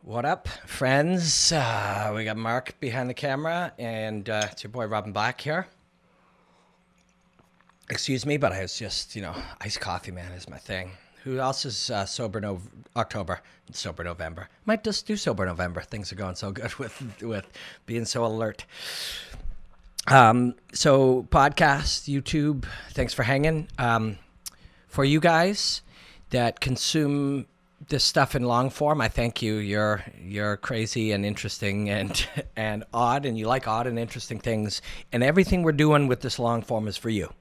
What up, friends? We got Mark behind the camera, and it's your boy Robin Black here. Excuse me, but I was just, iced coffee, man, is my thing. Who else is sober October, sober November? Might just do sober November. Things are going so good with being so alert. So podcast, YouTube, thanks for hanging. For you guys that consume this stuff in long form, I thank you. You're crazy and interesting and odd, and you like odd and interesting things. And everything we're doing with this long form is for you.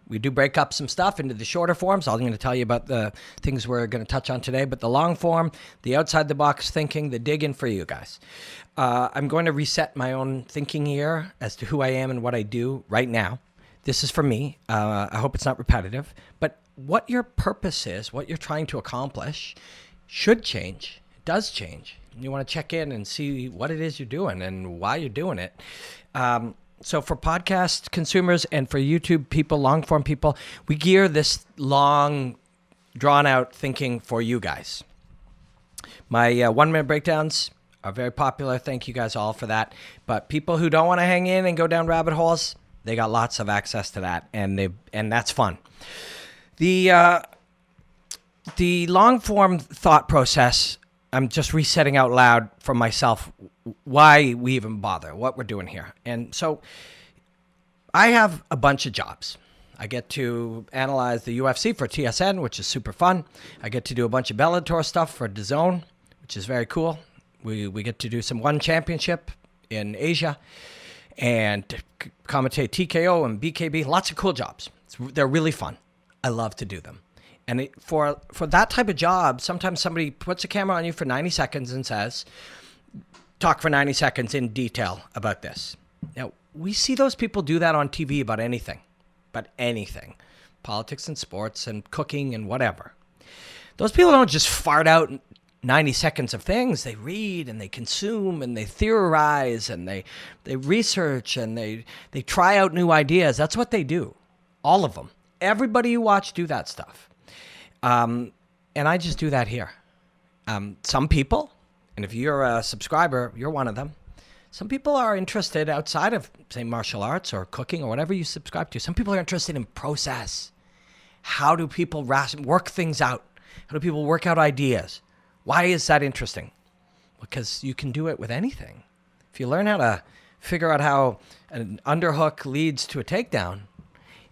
We do break up some stuff into the shorter forms. I'm going to tell you about the things we're going to touch on today. But the long form, the outside the box thinking, the digging for you guys. I'm going to reset my own thinking here as to who I am and what I do right now. This is for me. I hope it's not repetitive. But what your purpose is, what you're trying to accomplish, should change. It does change. You want to check in and see what it is you're doing and why you're doing it. So for podcast consumers and for YouTube people, long-form people, we gear this long, drawn-out thinking for you guys. My one-minute breakdowns are very popular. Thank you guys all for that. But people who don't want to hang in and go down rabbit holes, they got lots of access to that, and that's fun. The long-form thought process, I'm just resetting out loud for myself why we even bother, what we're doing here. And so I have a bunch of jobs. I get to analyze the UFC for TSN, which is super fun. I get to do a bunch of Bellator stuff for DAZN, which is very cool. We get to do some one championship in Asia and commentate TKO and BKB. Lots of cool jobs. They're really fun. I love to do them. And for that type of job, sometimes somebody puts a camera on you for 90 seconds and says, talk for 90 seconds in detail about this. Now, we see those people do that on TV about anything. Politics and sports and cooking and whatever. Those people don't just fart out 90 seconds of things. They read and they consume and they theorize and they research and they try out new ideas. That's what they do. All of them. Everybody you watch do that stuff. And I just do that here. Some people, and if you're a subscriber, you're one of them. Some people are interested outside of, say, martial arts or cooking or whatever you subscribe to. Some people are interested in process. How do people work things out? How do people work out ideas? Why is that interesting? Because you can do it with anything. If you learn how to figure out how an underhook leads to a takedown,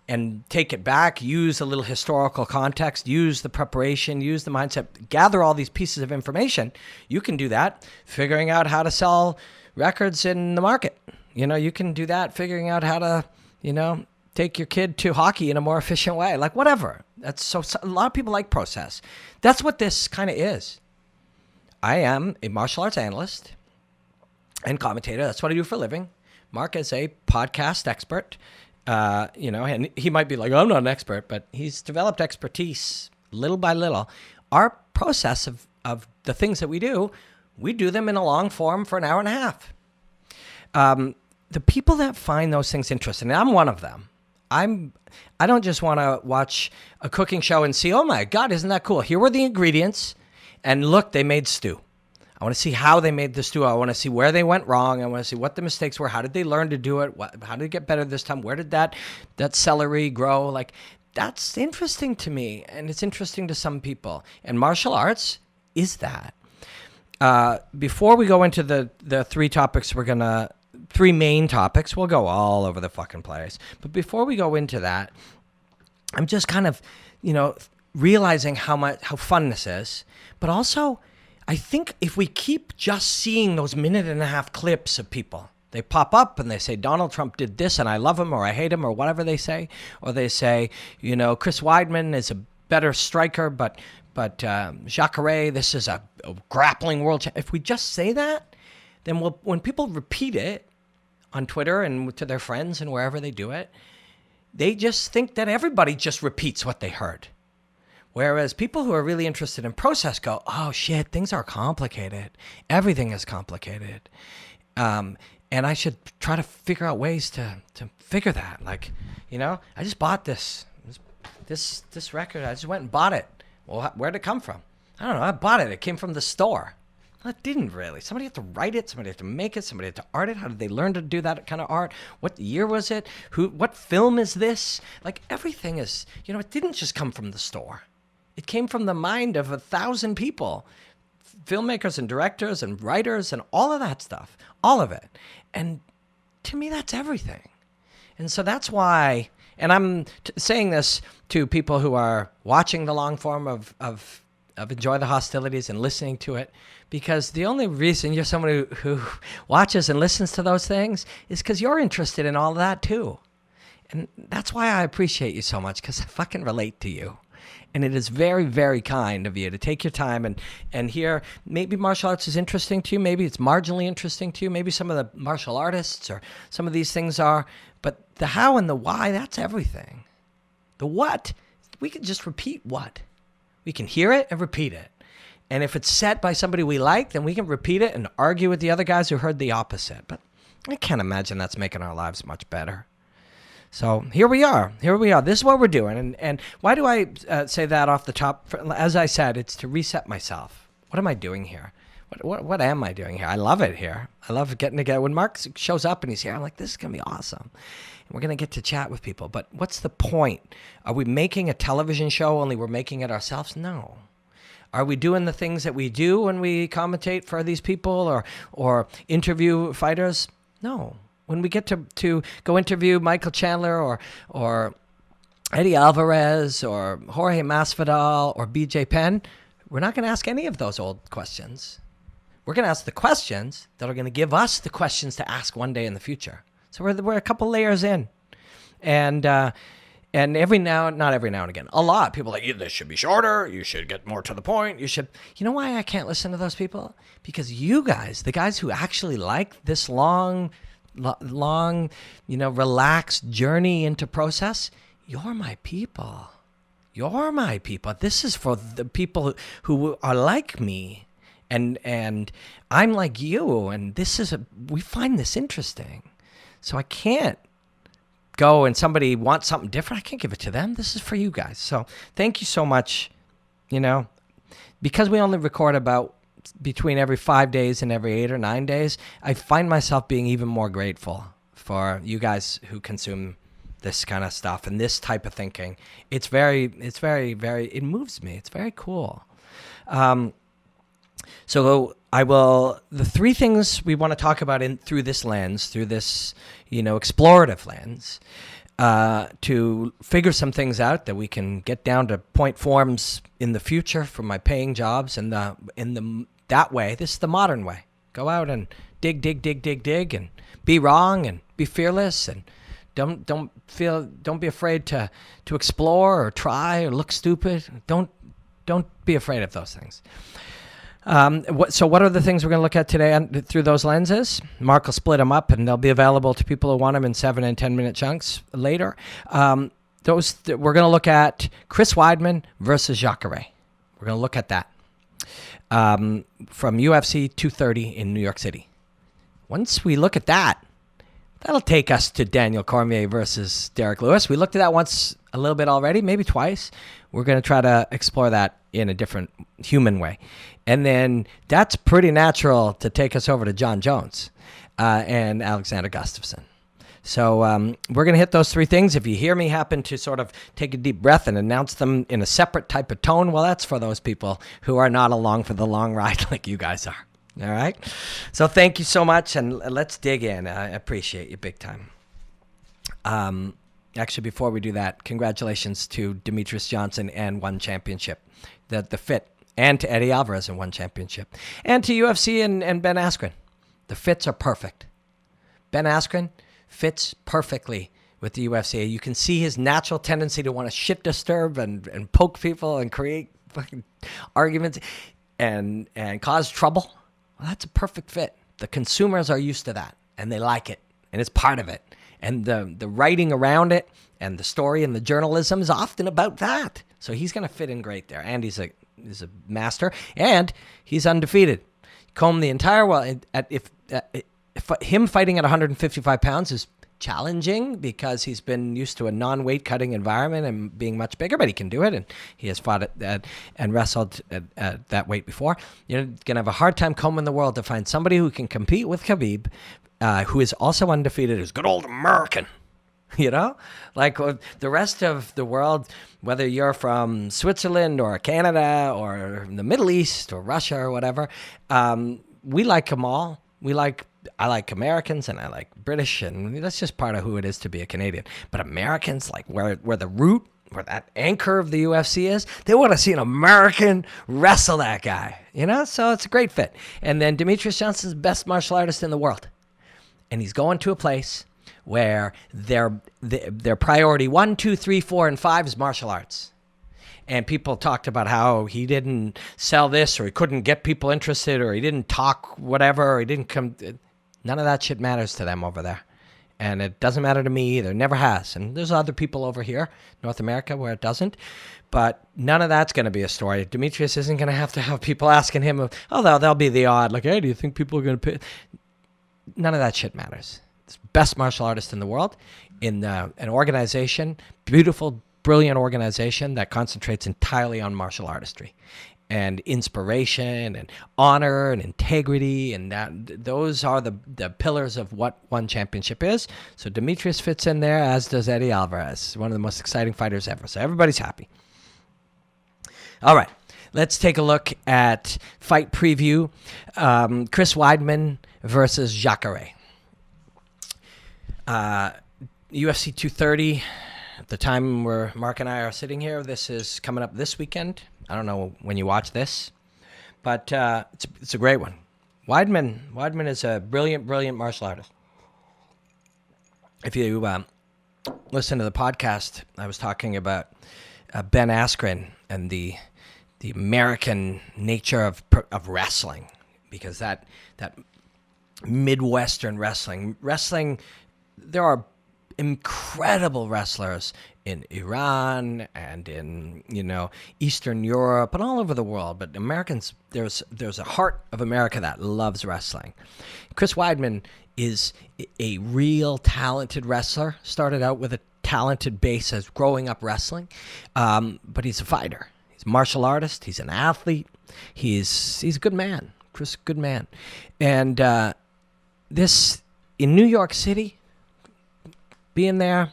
and take it back, use a little historical context, use the preparation, use the mindset, gather all these pieces of information, you can do that figuring out how to sell records in the market. You can do that figuring out how to, take your kid to hockey in a more efficient way, like whatever. That's so a lot of people like process. That's what this kind of is. I am a martial arts analyst and commentator. That's what I do for a living. Mark is a podcast expert. And he might be like, I'm not an expert, but he's developed expertise little by little. Our process of the things that we do them in a long form for an hour and a half. The people that find those things interesting, and I'm one of them. I don't just want to watch a cooking show and see, oh my God, isn't that cool? Here were the ingredients, and look, they made stew. I want to see how they made the stew. I want to see where they went wrong. I want to see what the mistakes were. How did they learn to do it? How did it get better this time? Where did that celery grow? Like, that's interesting to me, and it's interesting to some people. And martial arts is that. Before we go into the three topics, three main topics. We'll go all over the fucking place. But before we go into that, I'm just kind of, realizing how fun this is, but also, I think if we keep just seeing those minute-and-a-half clips of people, they pop up and they say, Donald Trump did this and I love him or I hate him or whatever they say. Or they say, Chris Weidman is a better striker, but Jacare, this is a grappling world champion. If we just say that, then when people repeat it on Twitter and to their friends and wherever they do it, they just think that everybody just repeats what they heard. Whereas people who are really interested in process go, oh shit, things are complicated. Everything is complicated. And I should try to figure out ways to figure that. Like, I just bought this record. I just went and bought it. Well, where'd it come from? I don't know. I bought it. It came from the store. Well, it didn't really. Somebody had to write it. Somebody had to make it. Somebody had to art it. How did they learn to do that kind of art? What year was it? What film is this? Like, everything is, it didn't just come from the store. It came from the mind of 1,000 people, filmmakers and directors and writers and all of that stuff, all of it. And to me, that's everything. And so that's why, and I'm saying this to people who are watching the long form of Enjoy the Hostilities and listening to it, because the only reason you're someone who watches and listens to those things is because you're interested in all of that too. And that's why I appreciate you so much, because I fucking relate to you. And it is very, very kind of you to take your time and hear. Maybe martial arts is interesting to you. Maybe it's marginally interesting to you. Maybe some of the martial artists or some of these things are. But the how and the why, that's everything. The what, we can just repeat what. We can hear it and repeat it. And if it's said by somebody we like, then we can repeat it and argue with the other guys who heard the opposite. But I can't imagine that's making our lives much better. So here we are. This is what we're doing. And why do I say that off the top? As I said, it's to reset myself. What am I doing here? What am I doing here? I love it here. I love getting together. When Mark shows up and he's here, I'm like, this is going to be awesome. And we're going to get to chat with people. But what's the point? Are we making a television show only we're making it ourselves? No. Are we doing the things that we do when we commentate for these people or interview fighters? No. When we get to go interview Michael Chandler or Eddie Alvarez or Jorge Masvidal or BJ Penn, we're not going to ask any of those old questions. We're going to ask the questions that are going to give us the questions to ask one day in the future. So we're a couple layers in. And not every now and again, a lot, people are like, this should be shorter, you should get more to the point, you know why I can't listen to those people? Because you guys, the guys who actually like this long, relaxed journey into process, you're my people. You're my people. This is for the people who are like me. And I'm like you, and we find this interesting. So I can't go and somebody wants something different. I can't give it to them. This is for you guys. So thank you so much. Because we only record about between every 5 days and every 8 or 9 days, I find myself being even more grateful for you guys who consume this kind of stuff and this type of thinking. It's very, very, it moves me. It's very cool. So the three things we want to talk about through this lens, through this, explorative lens, to figure some things out that we can get down to point forms in the future for my paying jobs and that way. This is the modern way. Go out and dig, and be wrong and be fearless and don't be afraid to explore or try or look stupid. Don't be afraid of those things. So what are the things we're going to look at today through those lenses? Mark will split them up, and they'll be available to people who want them in 7 and 10-minute chunks later. We're going to look at Chris Weidman versus Jacare. We're going to look at that from UFC 230 in New York City. Once we look at that, that'll take us to Daniel Cormier versus Derrick Lewis. We looked at that once a little bit already, maybe twice. We're going to try to explore that in a different human way. And then that's pretty natural to take us over to John Jones and Alexander Gustafsson. So we're going to hit those three things. If you hear me happen to sort of take a deep breath and announce them in a separate type of tone, well, that's for those people who are not along for the long ride like you guys are. All right? So thank you so much, and let's dig in. I appreciate you big time. Actually, before we do that, congratulations to Demetrius Johnson and One Championship, the Fit, and to Eddie Alvarez and One Championship, and to UFC and Ben Askren. The fits are perfect. Ben Askren fits perfectly with the UFC. You can see his natural tendency to want to shit disturb and poke people and create fucking arguments and cause trouble. Well, that's a perfect fit. The consumers are used to that, and they like it, and it's part of it. And the writing around it and the story and the journalism is often about that. So he's going to fit in great there. And he's a master, and he's undefeated. Combed the entire world. If him fighting at 155 pounds is challenging because he's been used to a non-weight cutting environment and being much bigger, but he can do it, and he has fought at and wrestled at that weight before. You're going to have a hard time combing the world to find somebody who can compete with Khabib, who is also undefeated, who's good old American. You know, like the rest of the world, whether you're from Switzerland or Canada or the Middle East or Russia or whatever, we like them all. I like Americans and I like British, and that's just part of who it is to be a Canadian. But Americans, like where the root, where that anchor of the UFC is, they want to see an American wrestle that guy, you know? So it's a great fit. And then Demetrious Johnson's the best martial artist in the world. And he's going to a place where their priority 1, 2, 3, 4, and 5 is martial arts. And people talked about how he didn't sell this, or he couldn't get people interested, or he didn't talk whatever, or he didn't come. None of that shit matters to them over there. And it doesn't matter to me either. Never has. And there's other people over here, North America, where it doesn't. But none of that's going to be a story. Demetrious isn't going to have people asking him, they'll be the odd, like, hey, do you think people are going to pay? None of that shit matters. He's the best martial artist in the world, in an organization, beautiful, brilliant organization that concentrates entirely on martial artistry and inspiration and honor and integrity, and those are the pillars of what one championship is. So Demetrious fits in there, as does Eddie Alvarez, one of the most exciting fighters ever. So everybody's happy. All right, let's take a look at fight preview. Chris Weidman versus Jacare. UFC 230. At the time where Mark and I are sitting here, this is coming up this weekend. I don't know when you watch this, but it's a great one. Weidman is a brilliant martial artist. If you listen to the podcast, I was talking about Ben Askren and the American nature of wrestling, because that Midwestern wrestling, there are incredible wrestlers in Iran and in Eastern Europe and all over the world, but Americans, there's a heart of America that loves wrestling. Chris Weidman is a real talented wrestler. Started out with a talented base as growing up wrestling, but he's a fighter. He's a martial artist. He's an athlete. He's a good man. Chris, good man. And this in New York City. Being there,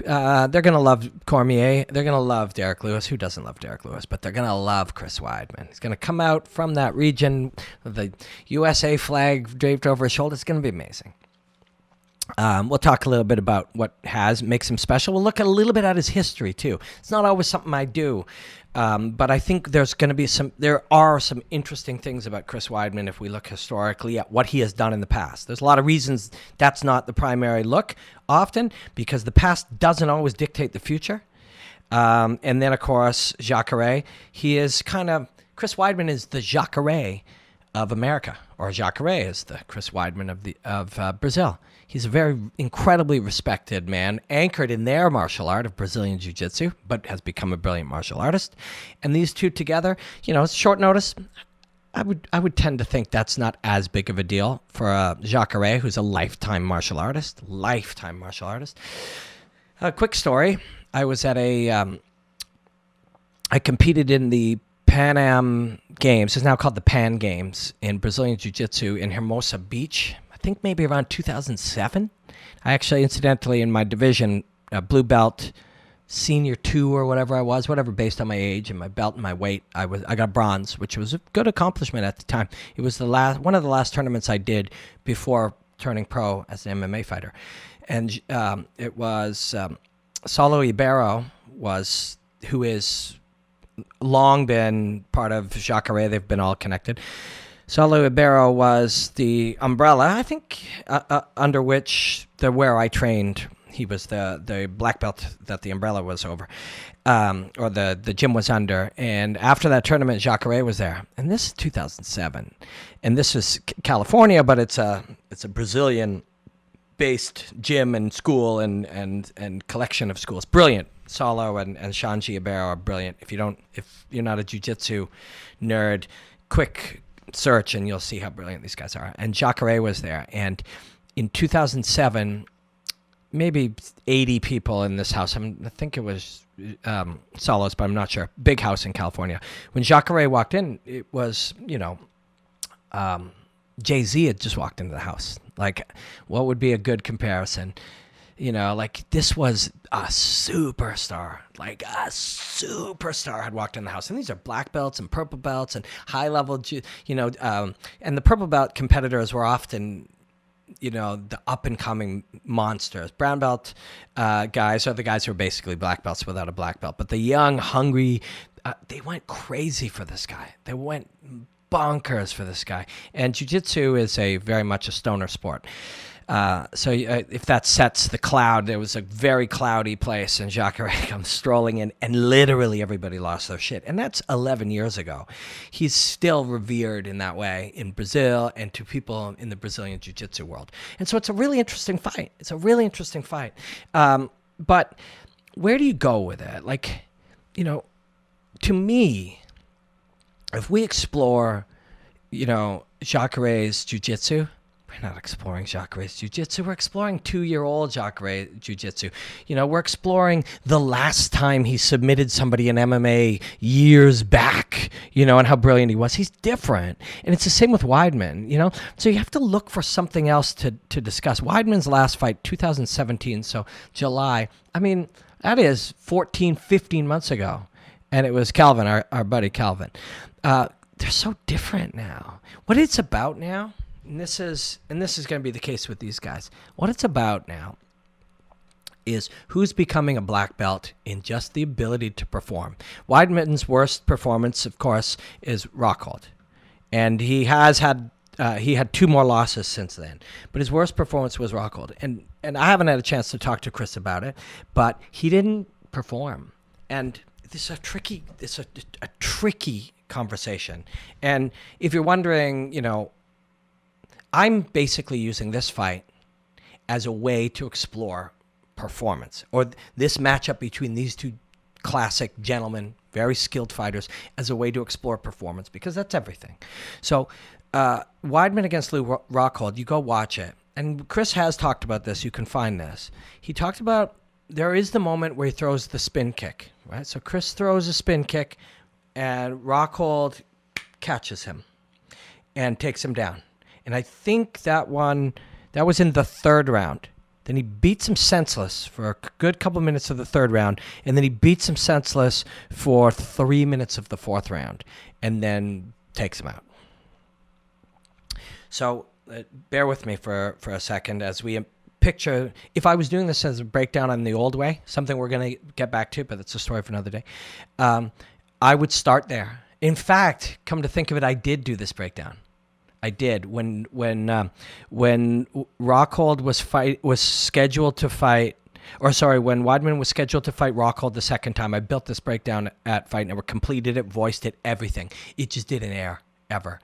they're going to love Cormier. They're going to love Derrick Lewis. Who doesn't love Derrick Lewis? But they're going to love Chris Weidman. He's going to come out from that region with the USA flag draped over his shoulder. It's going to be amazing. We'll talk a little bit about what makes him special. We'll look a little bit at his history, too. It's not always something I do. But I think there are some interesting things about Chris Weidman if we look historically at what he has done in the past. There's a lot of reasons that's not the primary look often, because the past doesn't always dictate the future. And then, of course, Jacare. Chris Weidman is the Jacare of America, or Jacare is the Chris Weidman of Brazil. He's a very incredibly respected man, anchored in their martial art of Brazilian Jiu-Jitsu, but has become a brilliant martial artist. And these two together, it's short notice. I would tend to think that's not as big of a deal for Jacare, who's a lifetime martial artist. A quick story. I was at I competed in the Pan Am Games. It's now called the Pan Games in Brazilian Jiu-Jitsu in Hermosa Beach. I think maybe around 2007. I actually, incidentally, in my division, blue belt, senior 2 or whatever based on my age and my belt and my weight, I got bronze, which was a good accomplishment at the time. It was one of the last tournaments I did before turning pro as an MMA fighter. And it was Saulo Ribeiro who is long been part of Jacare. They've been all connected. Saulo Ribeiro was the umbrella, I think, under which where I trained. He was the black belt that the umbrella was over, or the gym was under. And after that tournament, Jacare was there. And this is 2007. And this is California, but it's a Brazilian-based gym and school and collection of schools. Brilliant. Saulo and Shanji Ribeiro are brilliant. If you're not a jiu-jitsu nerd, quick search and you'll see how brilliant these guys are. And Jacare was there. And in 2007, maybe 80 people in this house. I think it was Solos, but I'm not sure. Big house in California. When Jacare walked in, it was, Jay-Z had just walked into the house. Like, what would be a good comparison? This was a superstar. Like, a superstar had walked in the house. And these are black belts and purple belts and high-level, and the purple belt competitors were often, the up-and-coming monsters. Brown belt guys are the guys who are basically black belts without a black belt. But the young, hungry, they went crazy for this guy. They went bonkers for this guy. And jiu-jitsu is very much a stoner sport. So if that sets the cloud, there was a very cloudy place, and Jacare comes strolling in, and literally everybody lost their shit. And that's 11 years ago. He's still revered in that way in Brazil and to people in the Brazilian jiu-jitsu world. And so it's a really interesting fight. But where do you go with it? Like, to me, if we explore, Jacare's jiu-jitsu, we're not exploring Jacare's jiu-jitsu. We're exploring 2-year-old Jacare jiu-jitsu. We're exploring the last time he submitted somebody in MMA years back, and how brilliant he was. He's different. And it's the same with Weidman, So you have to look for something else to discuss. Weidman's last fight, 2017, so July. I mean, that is 14, 15 months ago. And it was Calvin, our buddy Calvin. They're so different now. What it's about now, and this is going to be the case with these guys. What it's about now is who's becoming a black belt in just the ability to perform. Weidman's worst performance, of course, is Rockhold. And he had 2 more losses since then. But his worst performance was Rockhold. And I haven't had a chance to talk to Chris about it, but he didn't perform. And this is a tricky conversation. And if you're wondering, I'm basically using this fight as a way to explore performance, or this matchup between these two classic gentlemen, very skilled fighters, as a way to explore performance, because that's everything. So Weidman against Lou Rockhold, you go watch it. And Chris has talked about this. You can find this. He talked about there is the moment where he throws the spin kick, right? So Chris throws a spin kick, and Rockhold catches him and takes him down. And I think that was in the 3rd round. Then he beats him senseless for a good couple minutes of the 3rd round, and then he beats him senseless for 3 minutes of the 4th round, and then takes him out. So bear with me for a second as we picture, if I was doing this as a breakdown on the old way, something we're going to get back to, but it's a story for another day, I would start there. In fact, come to think of it, I did do this breakdown. I did when Rockhold was scheduled to fight, when Weidman was scheduled to fight Rockhold the second time. I built this breakdown at Fight Network, completed it, voiced it, everything. It just didn't air ever,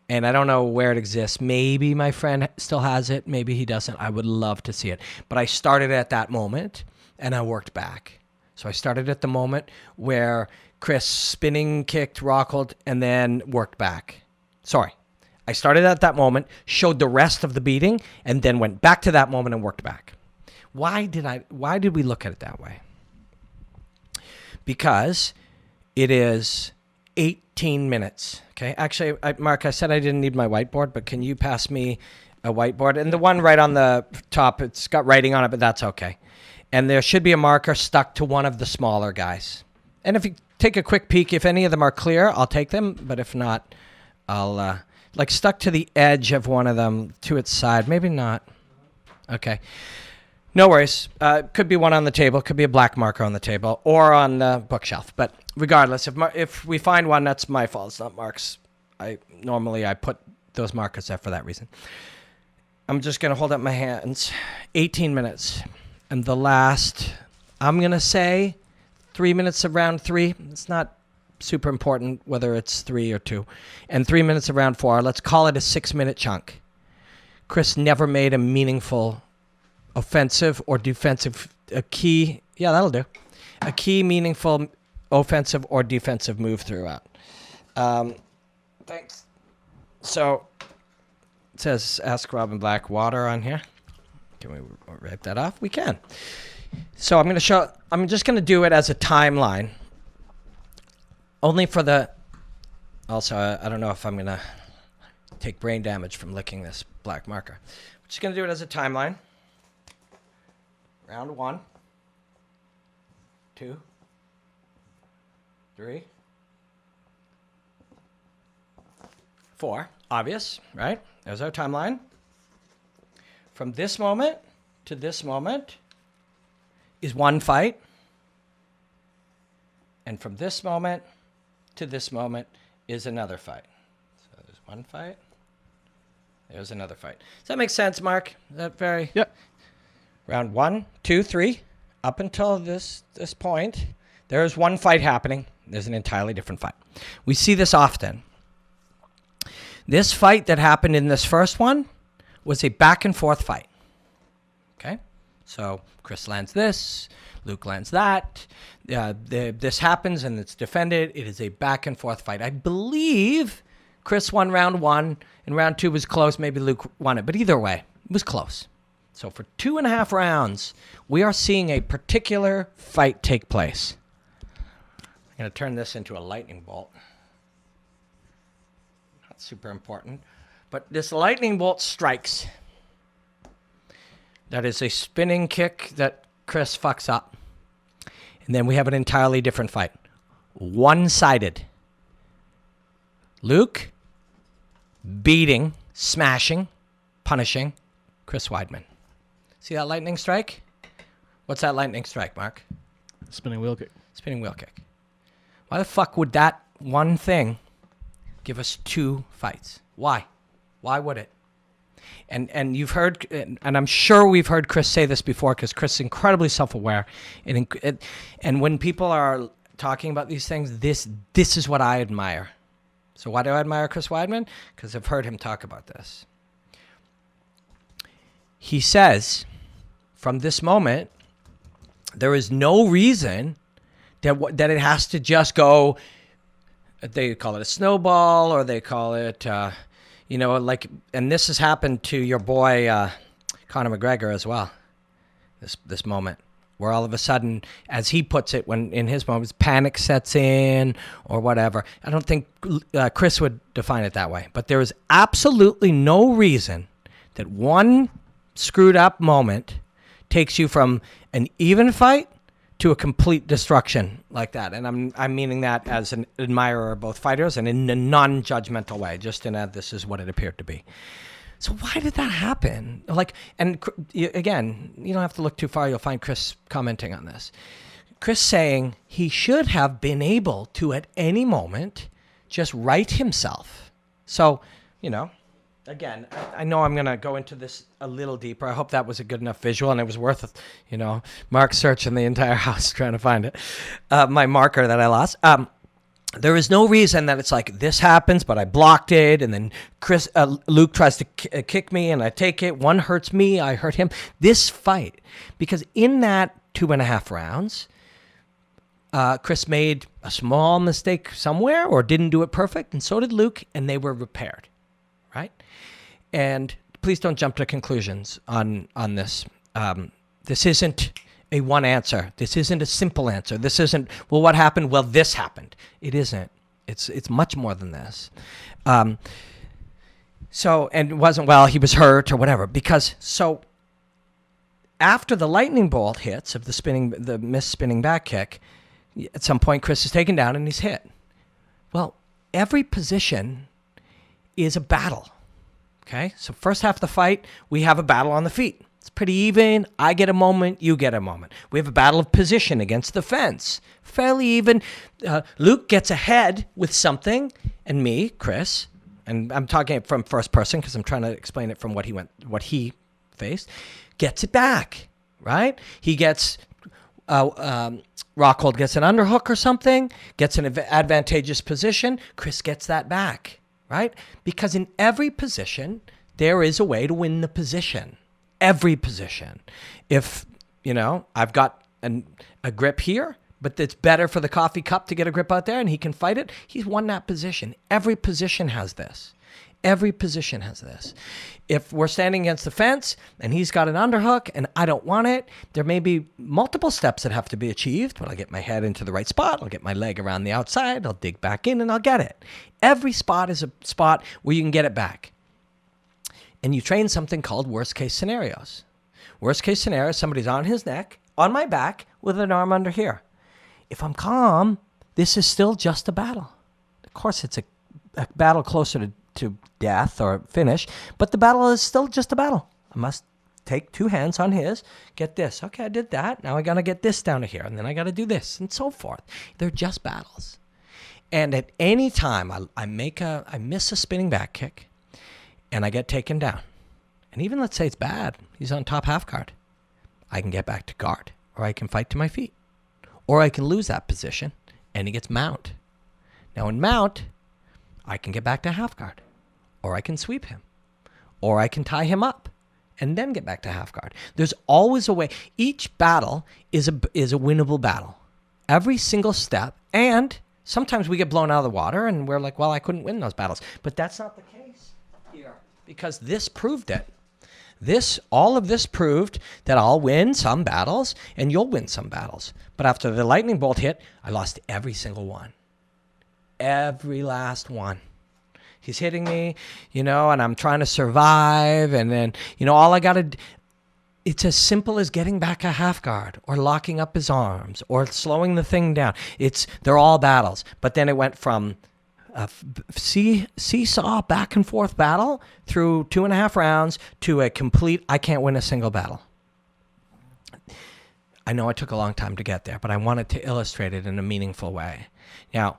and I don't know where it exists. Maybe my friend still has it. Maybe he doesn't. I would love to see it. But I started at that moment, and I worked back. So I started at the moment where Chris spinning kicked Rockhold and then worked back. I started at that moment, showed the rest of the beating, and then went back to that moment and worked back. Why did we look at it that way? Because it is 18 minutes. Okay. Actually, Mark, I said I didn't need my whiteboard, but can you pass me a whiteboard? And the one right on the top, it's got writing on it, but that's okay. And there should be a marker stuck to one of the smaller guys. And if you take a quick peek, if any of them are clear, I'll take them. But if not, I'll... stuck to the edge of one of them, to its side. Maybe not. Okay. No worries. Could be one on the table. Could be a black marker on the table or on the bookshelf. But regardless, if we find one, that's my fault. It's not Mark's. Normally I put those markers there for that reason. I'm just going to hold up my hands. 18 minutes. And the last, I'm going to say 3 minutes of round 3. It's not super important whether it's 3 or 2. And 3 minutes of round 4. Let's call it a 6-minute chunk. Chris never made a meaningful offensive or defensive, a key meaningful offensive or defensive move throughout. Thanks. So it says Ask Robin Black water on here. Can we wipe that off? We can. So I'm just going to do it as a timeline. Only for the... Also, I don't know if I'm going to take brain damage from licking this black marker. I'm just going to do it as a timeline. Round 1, 2, 3, 4. Obvious, right? There's our timeline. From this moment to this moment is one fight. And from this moment to this moment is another fight. So there's one fight. There's another fight. Does that make sense, Mark? Is that very... Yep. Round 1, 2, 3. Up until this point, there's one fight happening. There's an entirely different fight. We see this often. This fight that happened in this first one was a back and forth fight. Okay? So Chris lands this, Luke lands that. This happens and it's defended. It is a back and forth fight. I believe Chris won round 1 and round 2 was close. Maybe Luke won it. But either way, it was close. So for 2.5 rounds, we are seeing a particular fight take place. I'm going to turn this into a lightning bolt. Not super important. But this lightning bolt strikes. That is a spinning kick that Chris fucks up. And then we have an entirely different fight. One-sided. Luke beating, smashing, punishing Chris Weidman. See that lightning strike? What's that lightning strike, Mark? Spinning wheel kick. Spinning wheel kick. Why the fuck would that one thing give us 2 fights? Why? Why would it? And you've heard, and I'm sure we've heard Chris say this before because Chris is incredibly self-aware. And when people are talking about these things, this is what I admire. So why do I admire Chris Weidman? Because I've heard him talk about this. He says, from this moment, there is no reason that it has to just go, they call it a snowball, or they call it, like, and this has happened to your boy, Conor McGregor as well, this moment, where all of a sudden, as he puts it, when in his moments, panic sets in, or whatever. I don't think Chris would define it that way, but there is absolutely no reason that one screwed up moment takes you from an even fight to a complete destruction like that. And I'm meaning that as an admirer of both fighters and in a non-judgmental way, just in a this is what it appeared to be. So why did that happen? Again, you don't have to look too far. You'll find Chris commenting on this. Chris saying he should have been able to, at any moment, just right himself. So, again, I know I'm going to go into this a little deeper. I hope that was a good enough visual, and it was worth, Mark searching the entire house trying to find it. My marker that I lost. There is no reason that it's like this happens, but I blocked it, and then Luke tries to kick me, and I take it. One hurts me, I hurt him. This fight, because in that 2.5 rounds, Chris made a small mistake somewhere or didn't do it perfect, and so did Luke, and they were repaired, right? And please don't jump to conclusions on this. This isn't a one answer. This isn't a simple answer. This isn't, well, what happened? Well, this happened. It isn't. It's much more than this. And it wasn't, well, he was hurt or whatever. So after the lightning bolt hits of the missed spinning back kick, at some point Chris is taken down and he's hit. Well, every position is a battle. Okay, so first half of the fight, we have a battle on the feet. It's pretty even. I get a moment, you get a moment. We have a battle of position against the fence. Fairly even. Luke gets ahead with something, and me, Chris, and I'm talking from first person because I'm trying to explain it from what he faced, gets it back, right? He gets, Rockhold gets an underhook or something, gets an advantageous position. Chris gets that back. Right? Because in every position, there is a way to win the position. Every position. If, I've got a grip here, but it's better for the coffee cup to get a grip out there and he can fight it, he's won that position. Every position has this. Every position has this. If we're standing against the fence and he's got an underhook and I don't want it, there may be multiple steps that have to be achieved, but I'll get my head into the right spot. I'll get my leg around the outside. I'll dig back in and I'll get it. Every spot is a spot where you can get it back. And you train something called worst case scenarios. Worst case scenario, somebody's on his neck, on my back, with an arm under here. If I'm calm, this is still just a battle. Of course, it's a battle closer to death or finish, but the battle is still just a battle. I must take two hands on his, get this. Okay, I did that. Now I got to get this down to here, and then I got to do this, and so forth. They're just battles. And at any time I miss a spinning back kick, and I get taken down. And even let's say it's bad, he's on top half guard. I can get back to guard, or I can fight to my feet, or I can lose that position, and he gets mount. Now in mount, I can get back to half guard, or I can sweep him, or I can tie him up and then get back to half guard. There's always a way. Each battle is a winnable battle. Every single step, and sometimes we get blown out of the water and we're like, well, I couldn't win those battles. But that's not the case here, because this proved it. All of this proved that I'll win some battles and you'll win some battles. But after the lightning bolt hit, I lost every single one. Every last one. He's hitting me, and I'm trying to survive. And then, all I got to do, it's as simple as getting back a half guard or locking up his arms or slowing the thing down. They're all battles. But then it went from a seesaw back and forth battle through 2.5 rounds to a complete, I can't win a single battle. I know it took a long time to get there, but I wanted to illustrate it in a meaningful way. Now,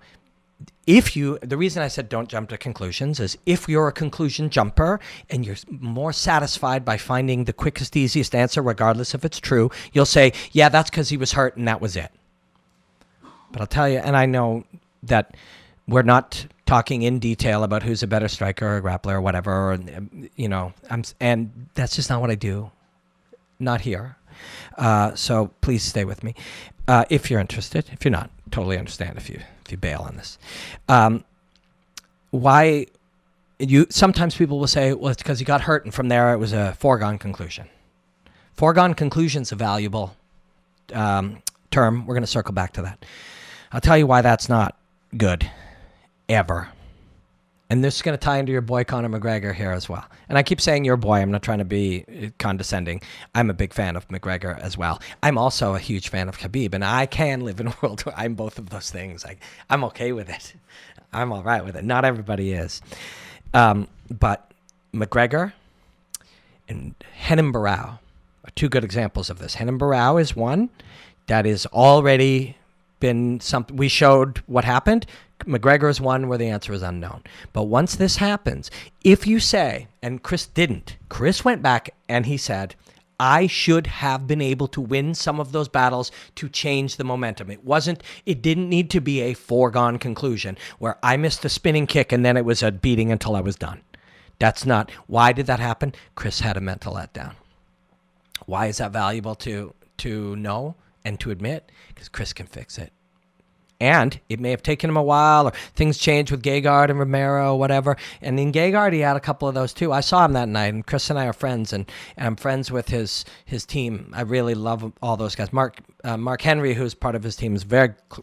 the reason I said don't jump to conclusions is if you're a conclusion jumper and you're more satisfied by finding the quickest, easiest answer, regardless if it's true, you'll say, yeah, that's because he was hurt and that was it. But I'll tell you, and I know that we're not talking in detail about who's a better striker or grappler or whatever, and that's just not what I do. Not here. So please stay with me if you're interested. If you're not, totally understand if you bail on this. Sometimes people will say, well, it's because he got hurt, and from there it was a foregone conclusion. Foregone conclusion's a valuable term. We're going to circle back to that. I'll tell you why that's not good, ever. And this is going to tie into your boy Conor McGregor here as well. And I keep saying your boy. I'm not trying to be condescending. I'm a big fan of McGregor as well. I'm also a huge fan of Khabib, and I can live in a world where I'm both of those things. I'm okay with it. I'm all right with it. Not everybody is. But McGregor and Renan Barão are two good examples of this. Renan Barão is one that is already been something. We showed what happened. McGregor is one where the answer is unknown. But once this happens, if you say, and Chris didn't, Chris went back and he said, I should have been able to win some of those battles to change the momentum. It didn't need to be a foregone conclusion where I missed a spinning kick and then it was a beating until I was done. That's not. Why did that happen? Chris had a mental letdown. Why is that valuable to know and to admit? Because Chris can fix it. And it may have taken him a while, or things changed with Gegard and Romero, whatever. And in Gegard, he had a couple of those too. I saw him that night, and Chris and I are friends, and I'm friends with his team. I really love all those guys. Mark Henry, who's part of his team, has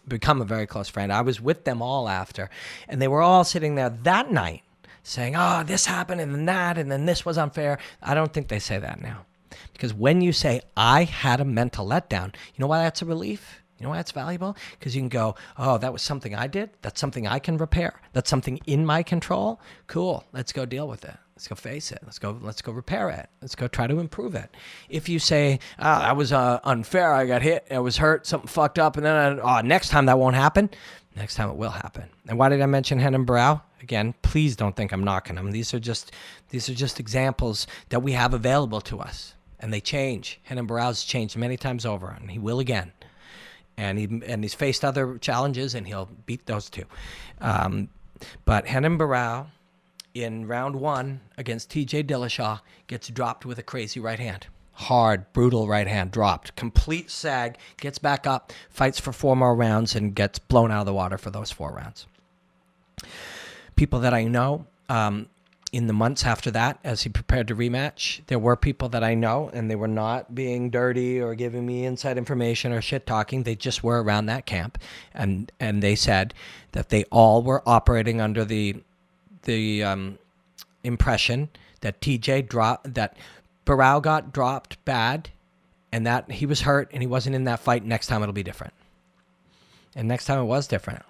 become a very close friend. I was with them all after, and they were all sitting there that night saying, oh, this happened, and then that, and then this was unfair. I don't think they say that now. Because when you say, I had a mental letdown, you know why that's a relief? You know why that's valuable? Because you can go, oh, that was something I did. That's something I can repair. That's something in my control. Cool. Let's go deal with it. Let's go face it. Let's go repair it. Let's go try to improve it. If you say, that was unfair. I got hit. I was hurt. Something fucked up. And then, next time that won't happen. Next time it will happen. And why did I mention Renan Barão? Again, please don't think I'm knocking them. These are just examples that we have available to us. And they change. Renan Barão's changed many times over, and he will again. And he's faced other challenges, and he'll beat those two. But Renan Barão, in round 1 against TJ Dillashaw, gets dropped with a crazy right hand. Hard, brutal right hand, dropped. Complete sag, gets back up, fights for 4 more rounds, and gets blown out of the water for those 4 rounds. People that I know, in the months after that, as he prepared to rematch, there were people that I know, and they were not being dirty or giving me inside information or shit talking. They just were around that camp, and they said that they all were operating under the impression that that Barao got dropped bad, and that he was hurt and he wasn't in that fight. Next time it'll be different. And next time it was different.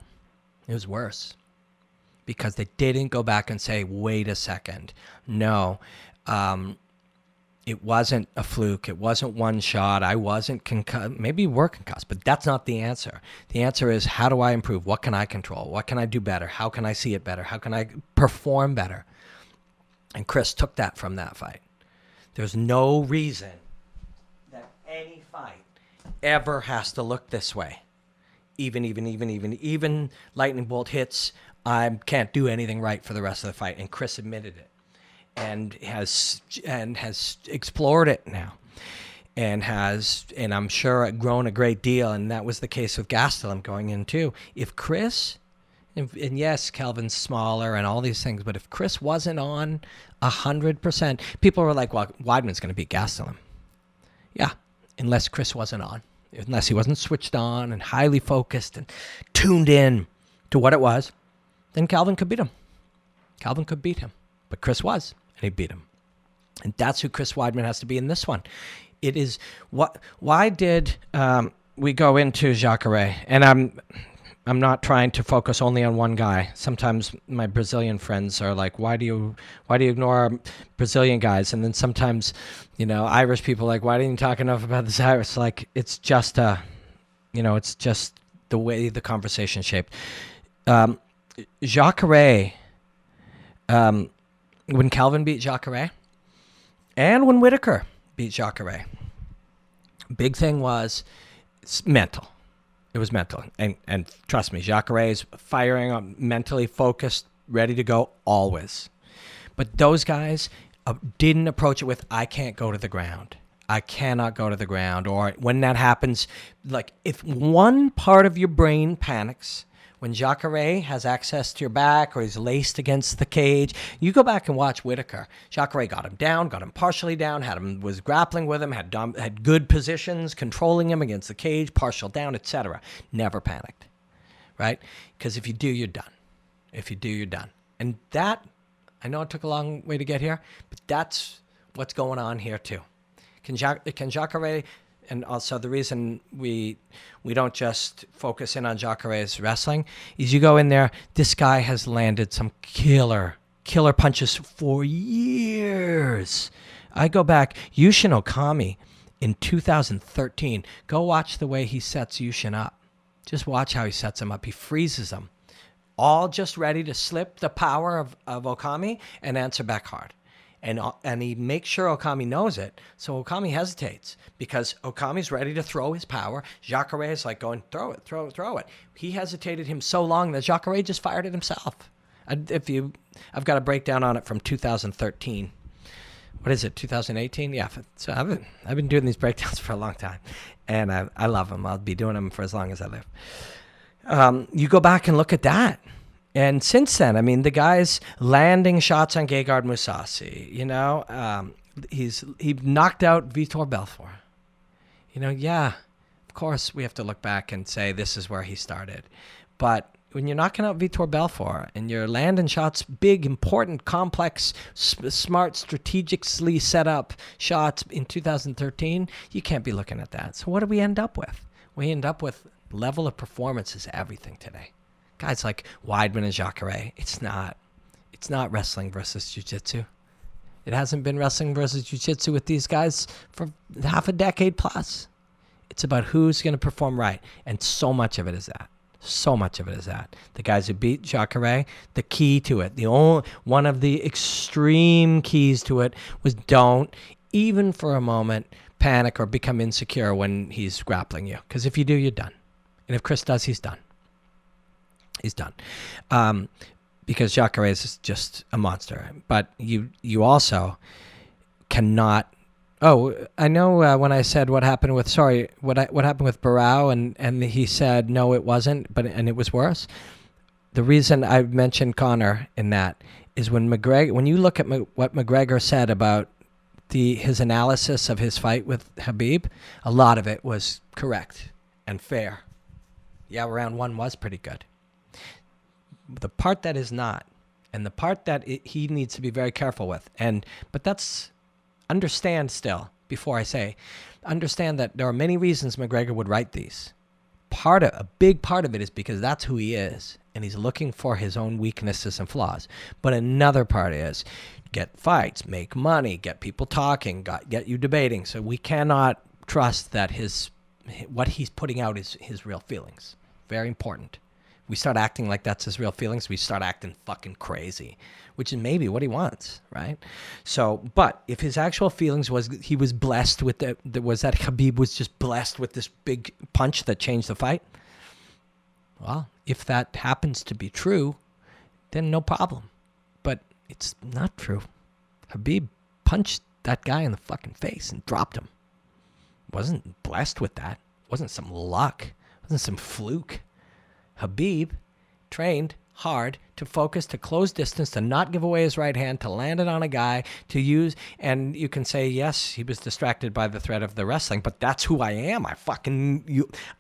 It was worse. Because they didn't go back and say, wait a second. No, it wasn't a fluke. It wasn't one shot. I wasn't concussed. Maybe you were concussed, but that's not the answer. The answer is, how do I improve? What can I control? What can I do better? How can I see it better? How can I perform better? And Chris took that from that fight. There's no reason that any fight ever has to look this way. Even lightning bolt hits, I can't do anything right for the rest of the fight. And Chris admitted it, and has explored it now, and I'm sure grown a great deal. And that was the case with Gastelum going in too. If Chris, and yes, Kelvin's smaller and all these things, but if Chris wasn't on 100%, people were like, well, Weidman's going to beat Gastelum. Yeah, unless Chris wasn't on. Unless he wasn't switched on and highly focused and tuned in to what it was, then Calvin could beat him. Calvin could beat him. But Chris was, and he beat him. And that's who Chris Weidman has to be in this one. It is why did we go into Jacare? And I'm not trying to focus only on one guy. Sometimes my Brazilian friends are like, why do you ignore Brazilian guys? And then sometimes, Irish people are like, why didn't you talk enough about this Irish? Like, it's just it's just the way the conversation shaped. Jacare, when Calvin beat Jacare, and when Whitaker beat Jacare, big thing was mental. It was mental. And trust me, Jacare's firing up, mentally focused, ready to go always. But those guys didn't approach it with, I can't go to the ground. I cannot go to the ground. Or when that happens, like if one part of your brain panics, when Jacare has access to your back or he's laced against the cage, you go back and watch Whitaker. Jacare got him down, got him partially down, was grappling with him, had good positions, controlling him against the cage, partial down, etc. Never panicked, right? Because if you do, you're done. If you do, you're done. And that, I know it took a long way to get here, but that's what's going on here too. Can Jacare... And also the reason we don't just focus in on Jacare's wrestling is you go in there, this guy has landed some killer punches for years. I go back, Yushin Okami in 2013. Go watch the way he sets Yushin up. Just watch how he sets him up. He freezes him. All just ready to slip the power of Okami and answer back hard. And he makes sure Okami knows it, so Okami hesitates because Okami's ready to throw his power. Jacare is like going, throw it. He hesitated him so long that Jacare just fired it himself. I've got a breakdown on it from 2013. What is it, 2018? Yeah, so I've been doing these breakdowns for a long time, and I love them. I'll be doing them for as long as I live. You go back and look at that. And since then, I mean, the guy's landing shots on Gegard Mousasi. He knocked out Vitor Belfort. Yeah, of course we have to look back and say this is where he started. But when you're knocking out Vitor Belfort and you're landing shots, big, important, complex, smart, strategically set up shots in 2013, you can't be looking at that. So what do we end up with? We end up with level of performance is everything today. Guys like Weidman and Jacare, it's not wrestling versus jiu-jitsu. It hasn't been wrestling versus jiu-jitsu with these guys for half a decade plus. It's about who's going to perform right, and so much of it is that. So much of it is that. The guys who beat Jacare, the key to it, one of the extreme keys to it was don't, even for a moment, panic or become insecure when he's grappling you. Because if you do, you're done. And if Chris does, he's done. He's done. Because Jacare is just a monster. But you also cannot... Oh, I know when I said what happened with Barao, and he said, no, it wasn't, and it was worse. The reason I mentioned Connor in that is when you look at what McGregor said about his analysis of his fight with Khabib, a lot of it was correct and fair. Yeah, round 1 was pretty good. The part that is not, and the part that he needs to be very careful with, but that's, understand still, before I say, understand that there are many reasons McGregor would write these. A big part of it is because that's who he is, and he's looking for his own weaknesses and flaws. But another part is get fights, make money, get people talking, get you debating. So we cannot trust that what he's putting out is his real feelings. Very important. We start acting like that's his real feelings, we start acting fucking crazy, which is maybe what he wants, right? So, but if his actual feelings was he was blessed with was that Khabib was just blessed with this big punch that changed the fight, well, if that happens to be true, then no problem. But it's not true. Khabib punched that guy in the fucking face and dropped him. Wasn't blessed with that. Wasn't some luck. Wasn't some fluke. Khabib trained hard to focus, to close distance, to not give away his right hand, to land it on a guy, to use, and you can say, yes, he was distracted by the threat of the wrestling, but that's who I am.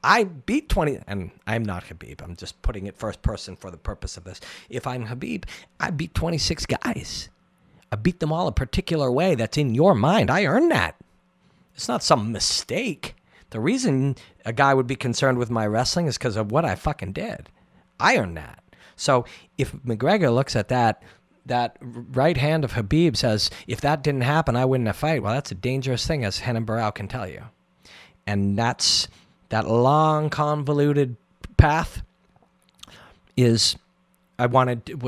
I beat 20, and I'm not Khabib. I'm just putting it first person for the purpose of this. If I'm Khabib, I beat 26 guys. I beat them all a particular way that's in your mind. I earned that. It's not some mistake. The reason a guy would be concerned with my wrestling is because of what I fucking did. I earned that. So if McGregor looks at that right hand of Khabib, says, if that didn't happen, I wouldn't have fight. Well, that's a dangerous thing, as Renan Barão can tell you. And that's that long, convoluted path was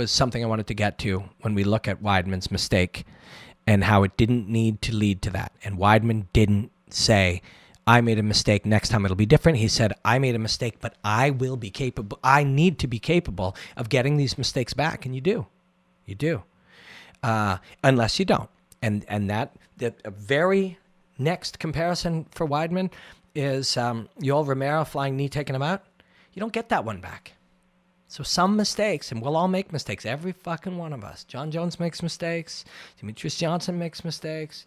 something I wanted to get to when we look at Weidman's mistake and how it didn't need to lead to that. And Weidman didn't say, I made a mistake, next time it'll be different. He said, I made a mistake, but I will be capable. I need to be capable of getting these mistakes back. And you do. You do. Unless you don't. And that a very next comparison for Weidman is Yoel Romero flying knee, taking him out. You don't get that one back. So some mistakes, and we'll all make mistakes. Every fucking one of us. John Jones makes mistakes. Demetrius Johnson makes mistakes.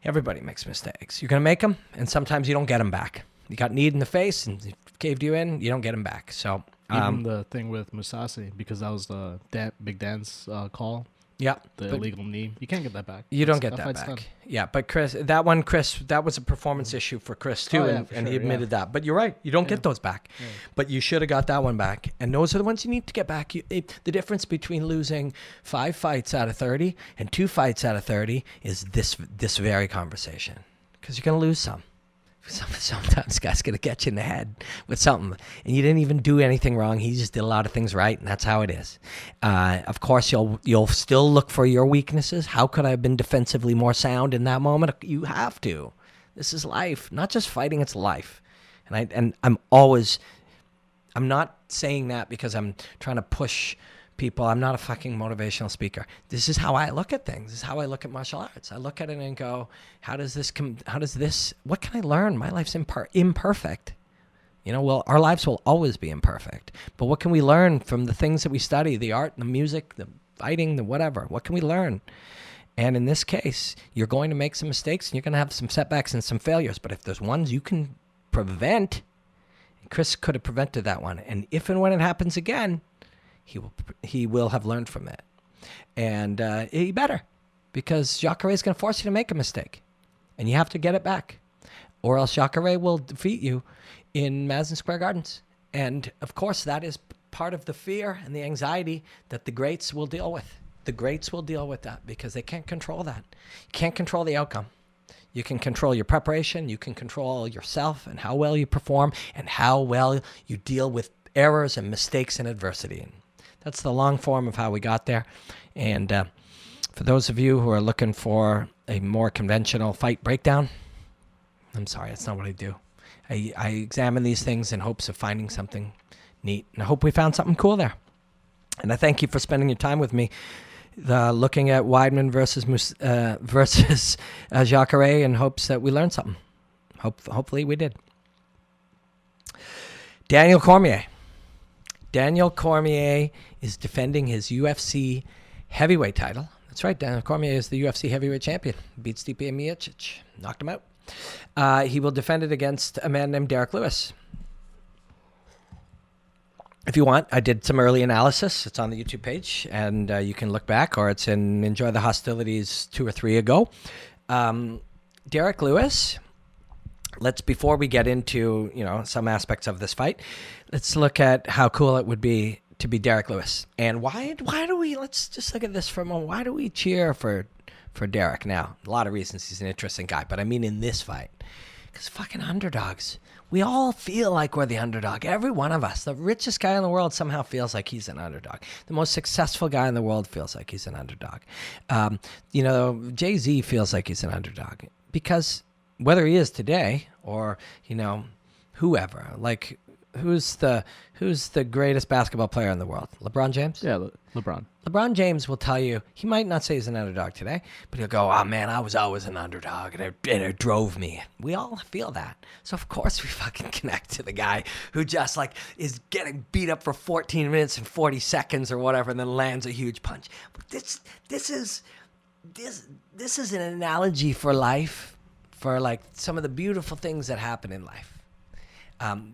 Everybody makes mistakes. You're going to make them, and sometimes you don't get them back. You got kneed in the face, and it caved you in, you don't get them back. So even the thing with Musasi, because that was the Big Dan's call. Yeah. The illegal knee. You can't get that back. You don't get that back. Done. Yeah, but Chris, that was a performance issue for Chris too, and he admitted that. But you're right. You don't get those back. Yeah. But you should have got that one back. And those are the ones you need to get back. The difference between losing 5 fights out of 30 and 2 fights out of 30 is this very conversation. Because you're going to lose some. Sometimes guy's going to get you in the head with something, and you didn't even do anything wrong. He just did a lot of things right, and that's how it is. Of course, you'll still look for your weaknesses. How could I have been defensively more sound in that moment? You have to. This is life, not just fighting. It's life, and I'm not saying that because I'm trying to push people. I'm not a fucking motivational speaker. This is how I look at things. This is how I look at martial arts. I look at it and go, what can I learn? My life's imperfect. Well, our lives will always be imperfect. But what can we learn from the things that we study, the art, the music, the fighting, the whatever? What can we learn? And in this case, you're going to make some mistakes and you're going to have some setbacks and some failures. But if there's ones you can prevent, Chris could have prevented that one. And if and when it happens again, he will have learned from it. And he better, because Jacare is going to force you to make a mistake. And you have to get it back. Or else Jacare will defeat you in Madison Square Gardens. And, of course, that is part of the fear and the anxiety that the greats will deal with. The greats will deal with that because they can't control that. You can't control the outcome. You can control your preparation. You can control yourself and how well you perform and how well you deal with errors and mistakes and adversity. That's the long form of how we got there. And for those of you who are looking for a more conventional fight breakdown, I'm sorry, that's not what I do. I examine these things in hopes of finding something neat. And I hope we found something cool there. And I thank you for spending your time with me looking at Weidman versus Jacare in hopes that we learned something. Hopefully we did. Daniel Cormier is defending his UFC heavyweight title. That's right. Daniel Cormier is the UFC heavyweight champion. Beats Stipe Miocic. Knocked him out. He will defend it against a man named Derrick Lewis. If you want, I did some early analysis. It's on the YouTube page, and you can look back, or it's in Enjoy the Hostilities 2 or 3 ago. Derrick Lewis, before we get into, some aspects of this fight, let's look at how cool it would be to be Derrick Lewis. And why do we, let's just look at this for a moment. Why do we cheer for Derrick now? A lot of reasons. He's an interesting guy, but I mean in this fight. Because fucking underdogs. We all feel like we're the underdog. Every one of us. The richest guy in the world somehow feels like he's an underdog. The most successful guy in the world feels like he's an underdog. Jay-Z feels like he's an underdog. Because whether he is today or, whoever, like who's the greatest basketball player in the world? LeBron James? Yeah, LeBron. LeBron James will tell you, he might not say he's an underdog today, but he'll go, oh man, I was always an underdog, and it drove me. We all feel that. So of course we fucking connect to the guy who just like is getting beat up for 14 minutes and 40 seconds or whatever, and then lands a huge punch. But this is an analogy for life, for like some of the beautiful things that happen in life.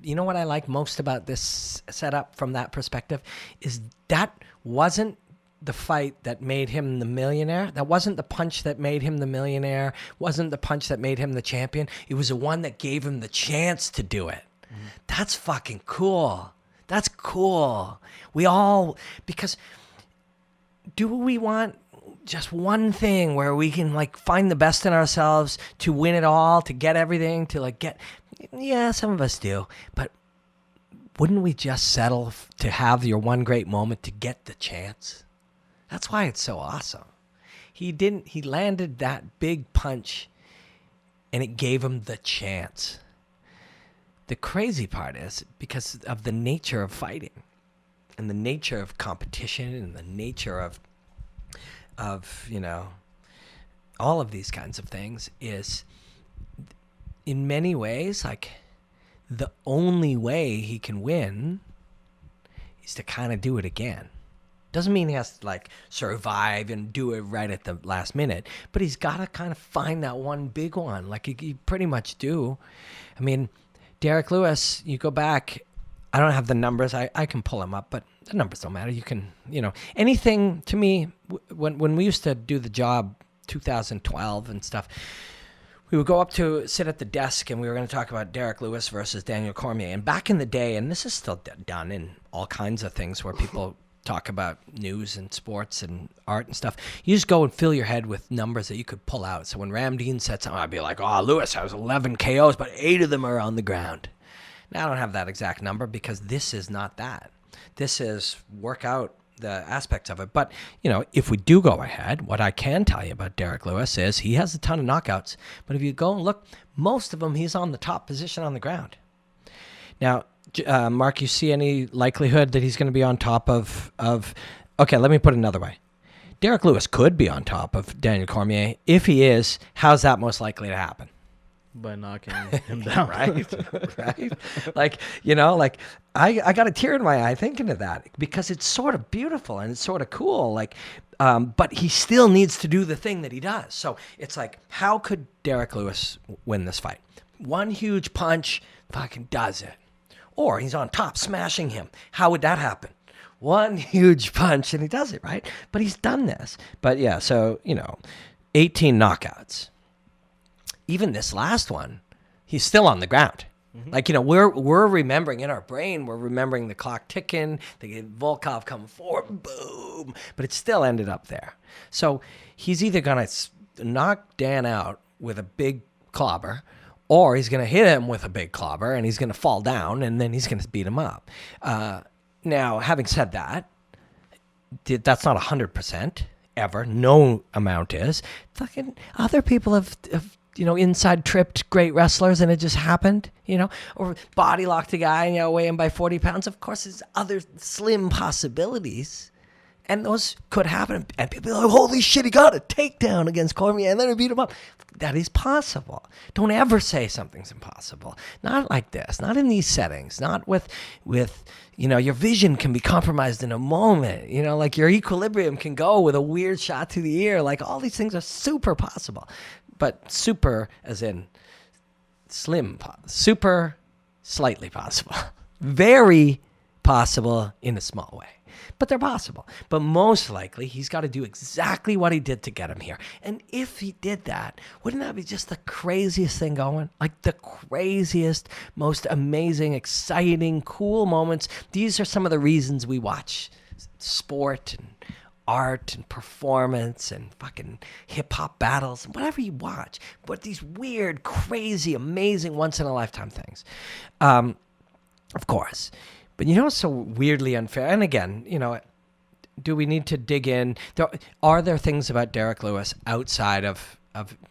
You know what I like most about this setup from that perspective is that wasn't the fight that made him the millionaire. That wasn't the punch that made him the millionaire. Wasn't the punch that made him the champion. It was the one that gave him the chance to do it. Mm-hmm. That's fucking cool. That's cool. Because do we want just one thing where we can like find the best in ourselves to win it all, to get everything, to like get... Yeah, some of us do, but wouldn't we just settle to have your one great moment to get the chance? That's why it's so awesome. He landed that big punch and it gave him the chance. The crazy part is because of the nature of fighting and the nature of competition and the nature of all of these kinds of things is, in many ways, like the only way he can win is to kind of do it again. Doesn't mean he has to like survive and do it right at the last minute, but he's got to kind of find that one big one. Like you pretty much do. I mean, Derrick Lewis, you go back, I don't have the numbers. I can pull them up, but the numbers don't matter. You can, anything to me, when we used to do the job 2012 and stuff, we would go up to sit at the desk and we were going to talk about Derrick Lewis versus Daniel Cormier. And back in the day, and this is still done in all kinds of things where people talk about news and sports and art and stuff, you just go and fill your head with numbers that you could pull out. So when Ramdeen said something, I'd be like, oh, Lewis has 11 KOs, but 8 of them are on the ground. Now I don't have that exact number because this is not that. This is work out the aspects of it. But, if we do go ahead, what I can tell you about Derrick Lewis is he has a ton of knockouts. But if you go and look, most of them, he's on the top position on the ground. Now, Mark, you see any likelihood that he's going to be on top of... Okay, let me put it another way. Derrick Lewis could be on top of Daniel Cormier. If he is, how's that most likely to happen? By knocking him down. Right? Like, I got a tear in my eye thinking of that because it's sort of beautiful and it's sort of cool. Like, but he still needs to do the thing that he does. So it's like, how could Derrick Lewis win this fight? One huge punch fucking does it. Or he's on top smashing him. How would that happen? One huge punch and he does it, right? But he's done this. But yeah, so, 18 knockouts. Even this last one, he's still on the ground. Mm-hmm. Like, we're remembering in our brain, we're remembering the clock ticking, the Volkov coming forward, boom, but it still ended up there. So he's either going to knock Dan out with a big clobber, or he's going to hit him with a big clobber, and he's going to fall down, and then he's going to beat him up. Now, having said that, that's not 100% ever. No amount is. Fucking other people have inside tripped great wrestlers and it just happened, or body locked a guy, weigh him by 40 pounds. Of course, there's other slim possibilities. And those could happen. And people are like, holy shit, he got a takedown against Cormier and then he beat him up. That is possible. Don't ever say something's impossible. Not like this. Not in these settings. Not with your vision can be compromised in a moment. Like your equilibrium can go with a weird shot to the ear. Like all these things are super possible. But super as in slim. Super slightly possible. Very possible in a small way. But they're possible. But most likely, he's got to do exactly what he did to get him here. And if he did that, wouldn't that be just the craziest thing going? Like the craziest, most amazing, exciting, cool moments. These are some of the reasons we watch sport and art and performance and fucking hip-hop battles and whatever you watch. But these weird, crazy, amazing, once-in-a-lifetime things. Of course. But what's so weirdly unfair? And again, do we need to dig in? Are there things about Derrick Lewis outside of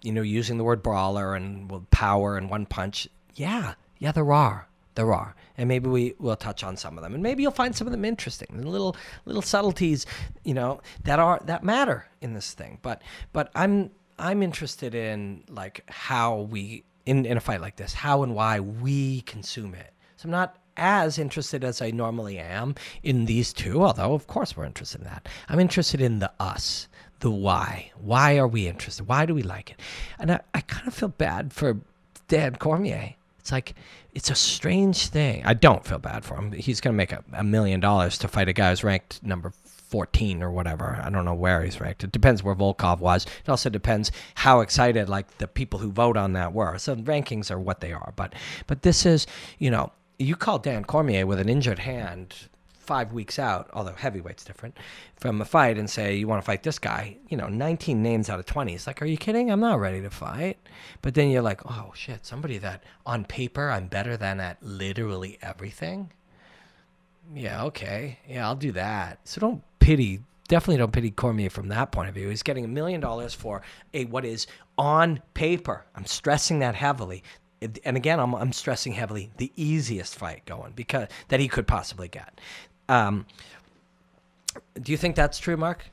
using the word brawler and power and one punch? Yeah, there are. And maybe we'll touch on some of them. And maybe you'll find some of them interesting. And little subtleties, that matter in this thing. But I'm interested in like how we in a fight like this, how and why we consume it. So I'm not as interested as I normally am in these two, although of course we're interested in that. I'm interested in the us, the why. Why are we interested? Why do we like it? And I kind of feel bad for Dan Cormier. It's like, it's a strange thing. I don't feel bad for him. He's going to make $1 million to fight a guy who's ranked number 14 or whatever. I don't know where he's ranked. It depends where Volkov was. It also depends how excited like the people who vote on that were. So rankings are what they are. But this is, you call Dan Cormier with an injured hand 5 weeks out, although heavyweight's different, from a fight and say, you want to fight this guy, 19 names out of 20. It's like, are you kidding? I'm not ready to fight. But then you're like, oh, shit, somebody that on paper I'm better than at literally everything? Yeah, okay. Yeah, I'll do that. So definitely don't pity Cormier from that point of view. He's getting $1 million for what is on paper. I'm stressing that heavily. And again, I'm stressing heavily the easiest fight going because that he could possibly get. Do you think that's true, Mark?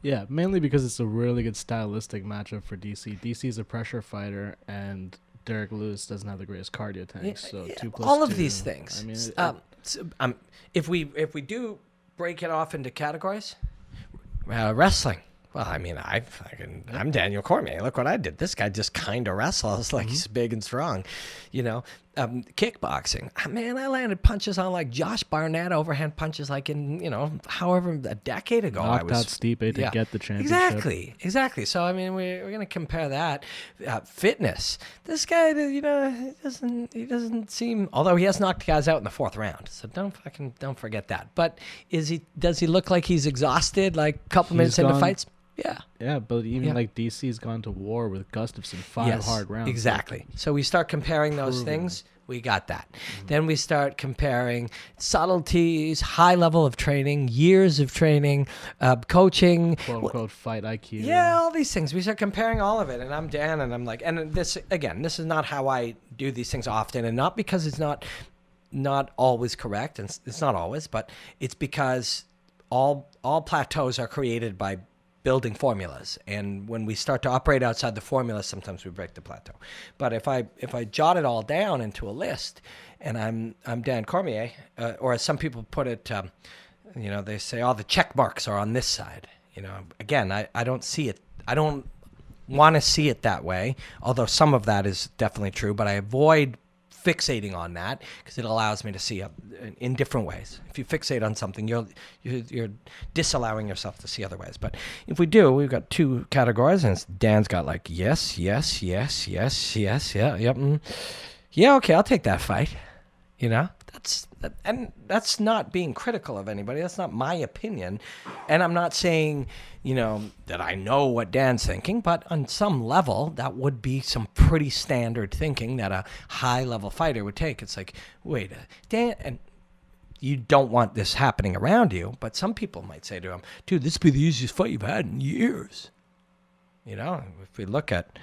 Yeah, mainly because it's a really good stylistic matchup for DC. DC is a pressure fighter, and Derrick Lewis doesn't have the greatest cardio tank. So 2 plus all 2, of these things. I mean, if we do break it off into categories, wrestling. Well, I mean, I'm Daniel Cormier. Look what I did. This guy just kind of wrestles like he's big and strong. Kickboxing. Man, I landed punches on like Josh Barnett overhand punches like in, however a decade ago. Knocked out Stipe to get the championship. Exactly. So, I mean, we're going to compare that. Fitness. This guy, he doesn't seem, although he has knocked guys out in the 4th round. So don't forget that. But does he look like he's exhausted like a couple minutes into fights? Yeah. Yeah, but even like DC's gone to war with Gustafsson, 5 hard rounds. Exactly. So we start comparing those things. We got that. Then we start comparing subtleties, high level of training, years of training, coaching. Quote unquote fight IQ. Yeah, all these things. We start comparing all of it. And I'm Dan and I'm like, and this is not how I do these things often. And not because it's not always correct. And it's not always, but it's because all plateaus are created by building formulas, and when we start to operate outside the formula, sometimes we break the plateau. But if I jot it all down into a list, and I'm Dan Cormier, or as some people put it, they say all the check marks are on this side. Again, I don't see it. I don't want to see it that way. Although some of that is definitely true, but I avoid fixating on that because it allows me to see in different ways. If you fixate on something, you're disallowing yourself to see other ways. But if we do, we've got 2 categories, and Dan's got like yes, yeah, yep, yeah, okay, I'll take that fight. That's not being critical of anybody. That's not my opinion, and I'm not saying that I know what Dan's thinking, but on some level, that would be some pretty standard thinking that a high-level fighter would take. It's like, wait, Dan, and you don't want this happening around you, but some people might say to him, dude, this would be the easiest fight you've had in years. If we look at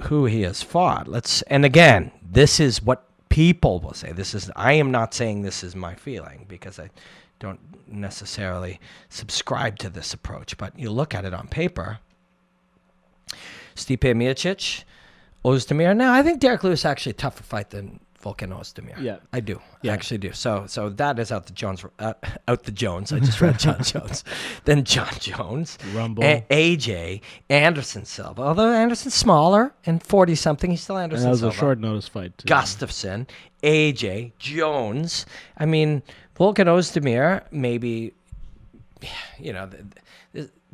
who he has fought, and again, this is what people will say. I am not saying this is my feeling because I don't necessarily subscribe to this approach, but you look at it on paper. Stipe Miocic, Ozdemir. Now, I think Derrick Lewis actually a tougher fight than Volkan Ozdemir. Yeah. I do. Yeah. I actually do. So that is out the Jones. I just read John Jones. Then John Jones. Rumble. AJ, Anderson Silva. Although Anderson's smaller and 40-something, he's still And Anderson that was Silva. a short notice fight, too. Gustafsson, AJ, Jones. I mean, Volkan Ozdemir, maybe,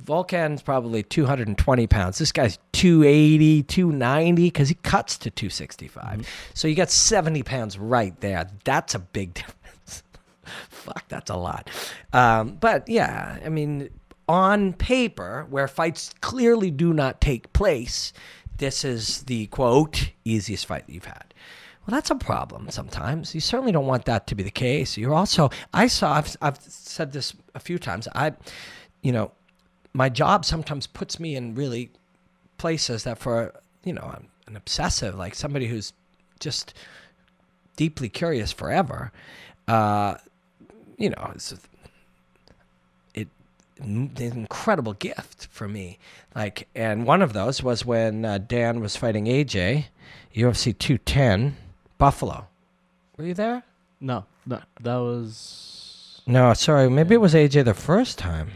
Volkan's probably 220 pounds. This guy's 280, 290, because he cuts to 265. Mm-hmm. So you got 70 pounds right there. That's a big difference. Fuck, that's a lot. But, yeah, I mean, on paper, where fights clearly do not take place, this is the, quote, easiest fight that you've had. Well, that's a problem sometimes. You certainly don't want that to be the case. You're also, I've said this a few times. My job sometimes puts me in really places that for, an obsessive, like somebody who's just deeply curious forever, it's an incredible gift for me. Like, and one of those was when Dan was fighting AJ, UFC 210, Buffalo. Were you there? No, that was... No, sorry. Maybe it was AJ the first time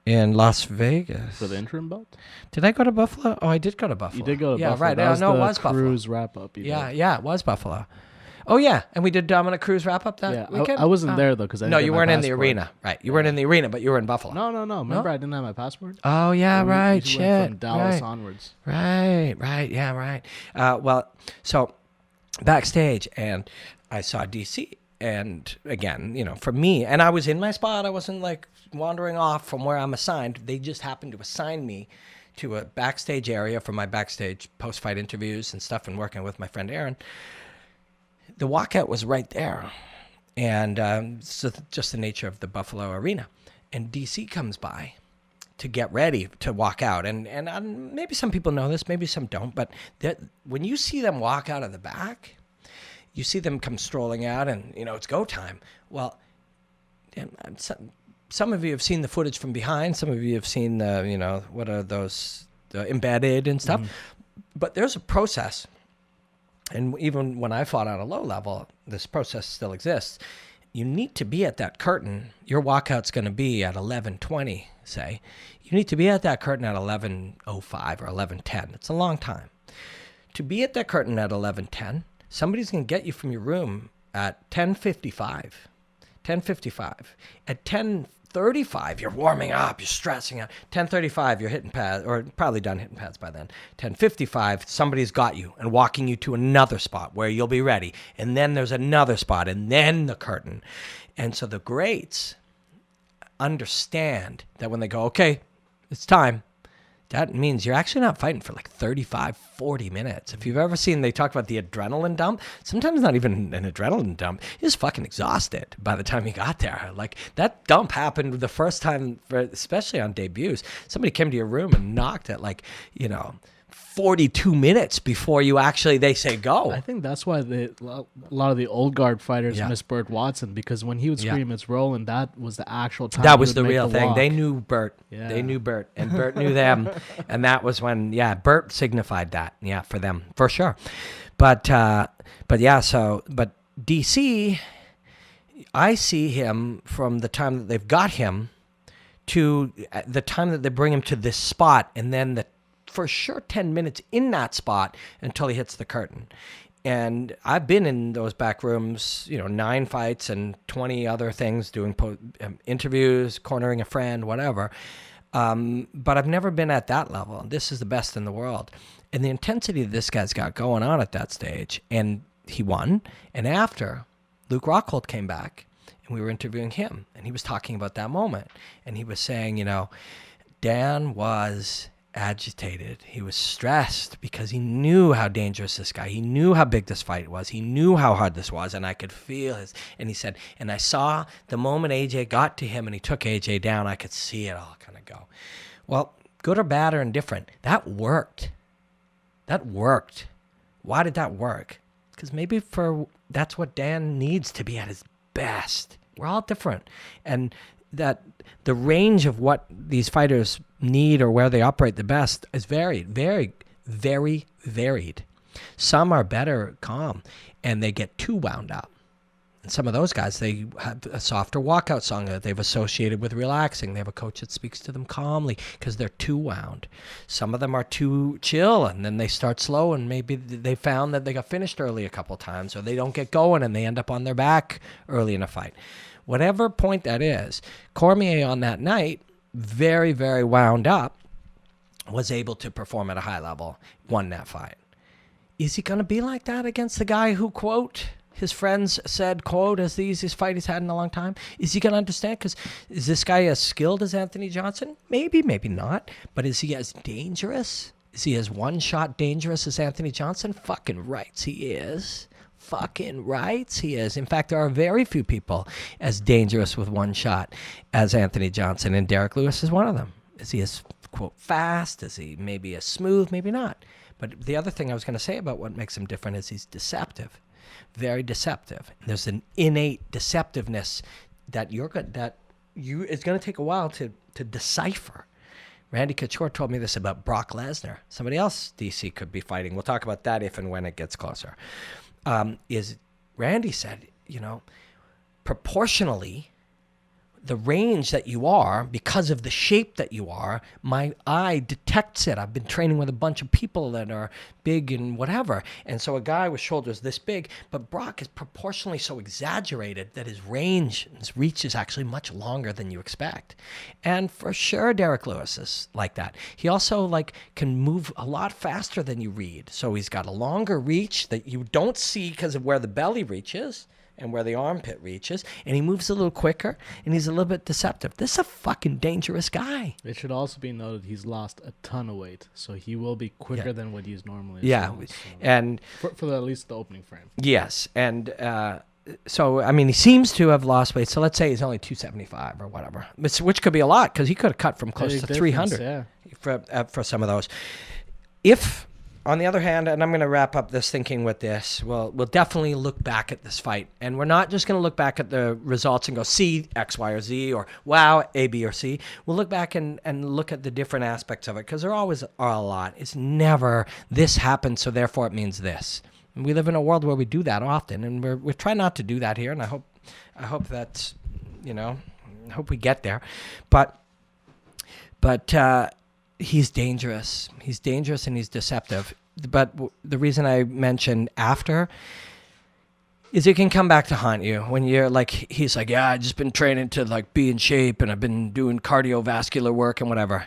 in Las Vegas. For the interim belt? Did I go to Buffalo? Oh, I did go to Buffalo. You did go to Buffalo. Yeah, right. That was it was Buffalo. Cruise wrap-up. Yeah, it was Buffalo. Oh, yeah. And we did Dominic Cruz wrap-up that weekend? I wasn't there, though, because I didn't you get weren't my in the passport. arena. Right. You weren't in the arena, but you were in Buffalo. No. Remember, I didn't have my passport? Oh, yeah, We right. went Shit. from Dallas right. onwards. Right. Yeah, right. So backstage, and I saw DC. And again, for me, and I was in my spot. I wasn't like wandering off from where I'm assigned. They just happened to assign me to a backstage area for my backstage post-fight interviews and stuff and working with my friend Aaron. The walkout was right there. And so just the nature of the Buffalo arena. And DC comes by to get ready to walk out. And maybe some people know this, maybe some don't. But when you see them walk out of the back, you see them come strolling out and, it's go time. Well, some of you have seen the footage from behind. Some of you have seen what are those, the embedded and stuff. Mm-hmm. But there's a process. And even when I fought on a low level, this process still exists. You need to be at that curtain. Your walkout's going to be at 11:20, say. You need to be at that curtain at 11:05 or 11:10. It's a long time. To be at that curtain at 11:10, somebody's going to get you from your room at 10:55. 10:55. At 10:35, you're warming up, you're stressing out. 10:35, you're hitting pads, or probably done hitting pads by then. 10:55, somebody's got you and walking you to another spot where you'll be ready. And then there's another spot, and then the curtain. And so the greats understand that when they go, okay, it's time, that means you're actually not fighting for like 35, 40 minutes. If you've ever seen, they talk about the adrenaline dump. Sometimes not even an adrenaline dump. You're just fucking exhausted by the time you got there. Like that dump happened the first time, especially on debuts. Somebody came to your room and knocked at 42 minutes before you actually, they say go. I think that's why a lot of the old guard fighters miss Burt Watson, because when he would scream, it's rolling, that was the actual time. That was the real thing. They knew Burt. Yeah. They knew Burt, and Burt knew them. And that was when, Burt signified that, for them, for sure. But DC, I see him from the time that they've got him to the time that they bring him to this spot, and then for sure 10 minutes in that spot until he hits the curtain. And I've been in those back rooms, 9 fights and 20 other things, doing interviews, cornering a friend, whatever. But I've never been at that level. This is the best in the world. And the intensity that this guy's got going on at that stage, and he won. And after, Luke Rockhold came back, and we were interviewing him, and he was talking about that moment. And he was saying, Dan was agitated. He was stressed because he knew how dangerous this guy. He knew how big this fight was. He knew how hard this was, and I could feel his. And he said, and I saw the moment AJ got to him and he took AJ down, I could see it all kind of go. Well, good or bad or indifferent, that worked. That worked. Why did that work? Because maybe that's what Dan needs to be at his best. We're all different. And that the range of what these fighters need or where they operate the best is varied, very, very varied. Some are better calm, and they get too wound up. And some of those guys, they have a softer walkout song that they've associated with relaxing. They have a coach that speaks to them calmly because they're too wound. Some of them are too chill, and then they start slow, and maybe they found that they got finished early a couple times, or they don't get going, and they end up on their back early in a fight. Whatever point that is, Cormier on that night, very, very wound up, was able to perform at a high level, won that fight. Is he going to be like that against the guy who, quote, his friends said, quote, as the easiest fight he's had in a long time? Is he going to understand? Because is this guy as skilled as Anthony Johnson? Maybe, maybe not. But is he as dangerous? Is he as one-shot dangerous as Anthony Johnson? Fucking rights he is. Fucking rights he is. In fact, there are very few people as dangerous with one shot as Anthony Johnson, and Derrick Lewis is one of them. Is he as, quote, fast? Is he maybe as smooth? Maybe not. But the other thing I was going to say about what makes him different is he's deceptive. Very deceptive. There's an innate deceptiveness that it's going to take a while to decipher. Randy Couture told me this about Brock Lesnar. Somebody else DC could be fighting. We'll talk about that if and when it gets closer. Randy said, proportionally, the range that you are, because of the shape that you are, my eye detects it. I've been training with a bunch of people that are big and whatever. And so a guy with shoulders this big, but Brock is proportionally so exaggerated that his range, his reach is actually much longer than you expect. And for sure, Derrick Lewis is like that. He also can move a lot faster than you read. So he's got a longer reach that you don't see because of where the belly reaches and where the armpit reaches, and he moves a little quicker, and he's a little bit deceptive. This is a fucking dangerous guy. It should also be noted he's lost a ton of weight, so he will be quicker than what he's normally. Yeah, so and for at least the opening frame. Yes, and so I mean, he seems to have lost weight. So let's say he's only 275 or whatever, which could be a lot because he could have cut from close to 300 for some of those. If, on the other hand, and I'm going to wrap up this thinking with this, we'll definitely look back at this fight. And we're not just going to look back at the results and go, see X, Y, or Z, or wow, A, B, or C. We'll look back and look at the different aspects of it, because there always are a lot. It's never this happened, so therefore it means this. And we live in a world where we do that often, and we're trying not to do that here, and I hope that's, I hope we get there. But he's dangerous. He's dangerous and he's deceptive. But the reason I mentioned after is it can come back to haunt you when you're he's like, yeah, I've just been training to be in shape and I've been doing cardiovascular work and whatever.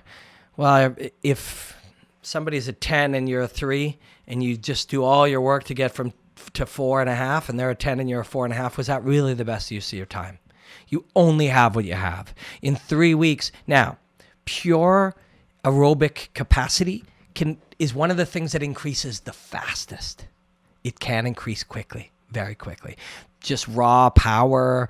Well, if somebody's a 10 and you're a 3 and you just do all your work to get to 4.5 and they're a 10 and you're a 4.5, was that really the best use of your time? You only have what you have. In 3 weeks, now, pure aerobic capacity is one of the things that increases the fastest. It can increase quickly, very quickly. Just raw power,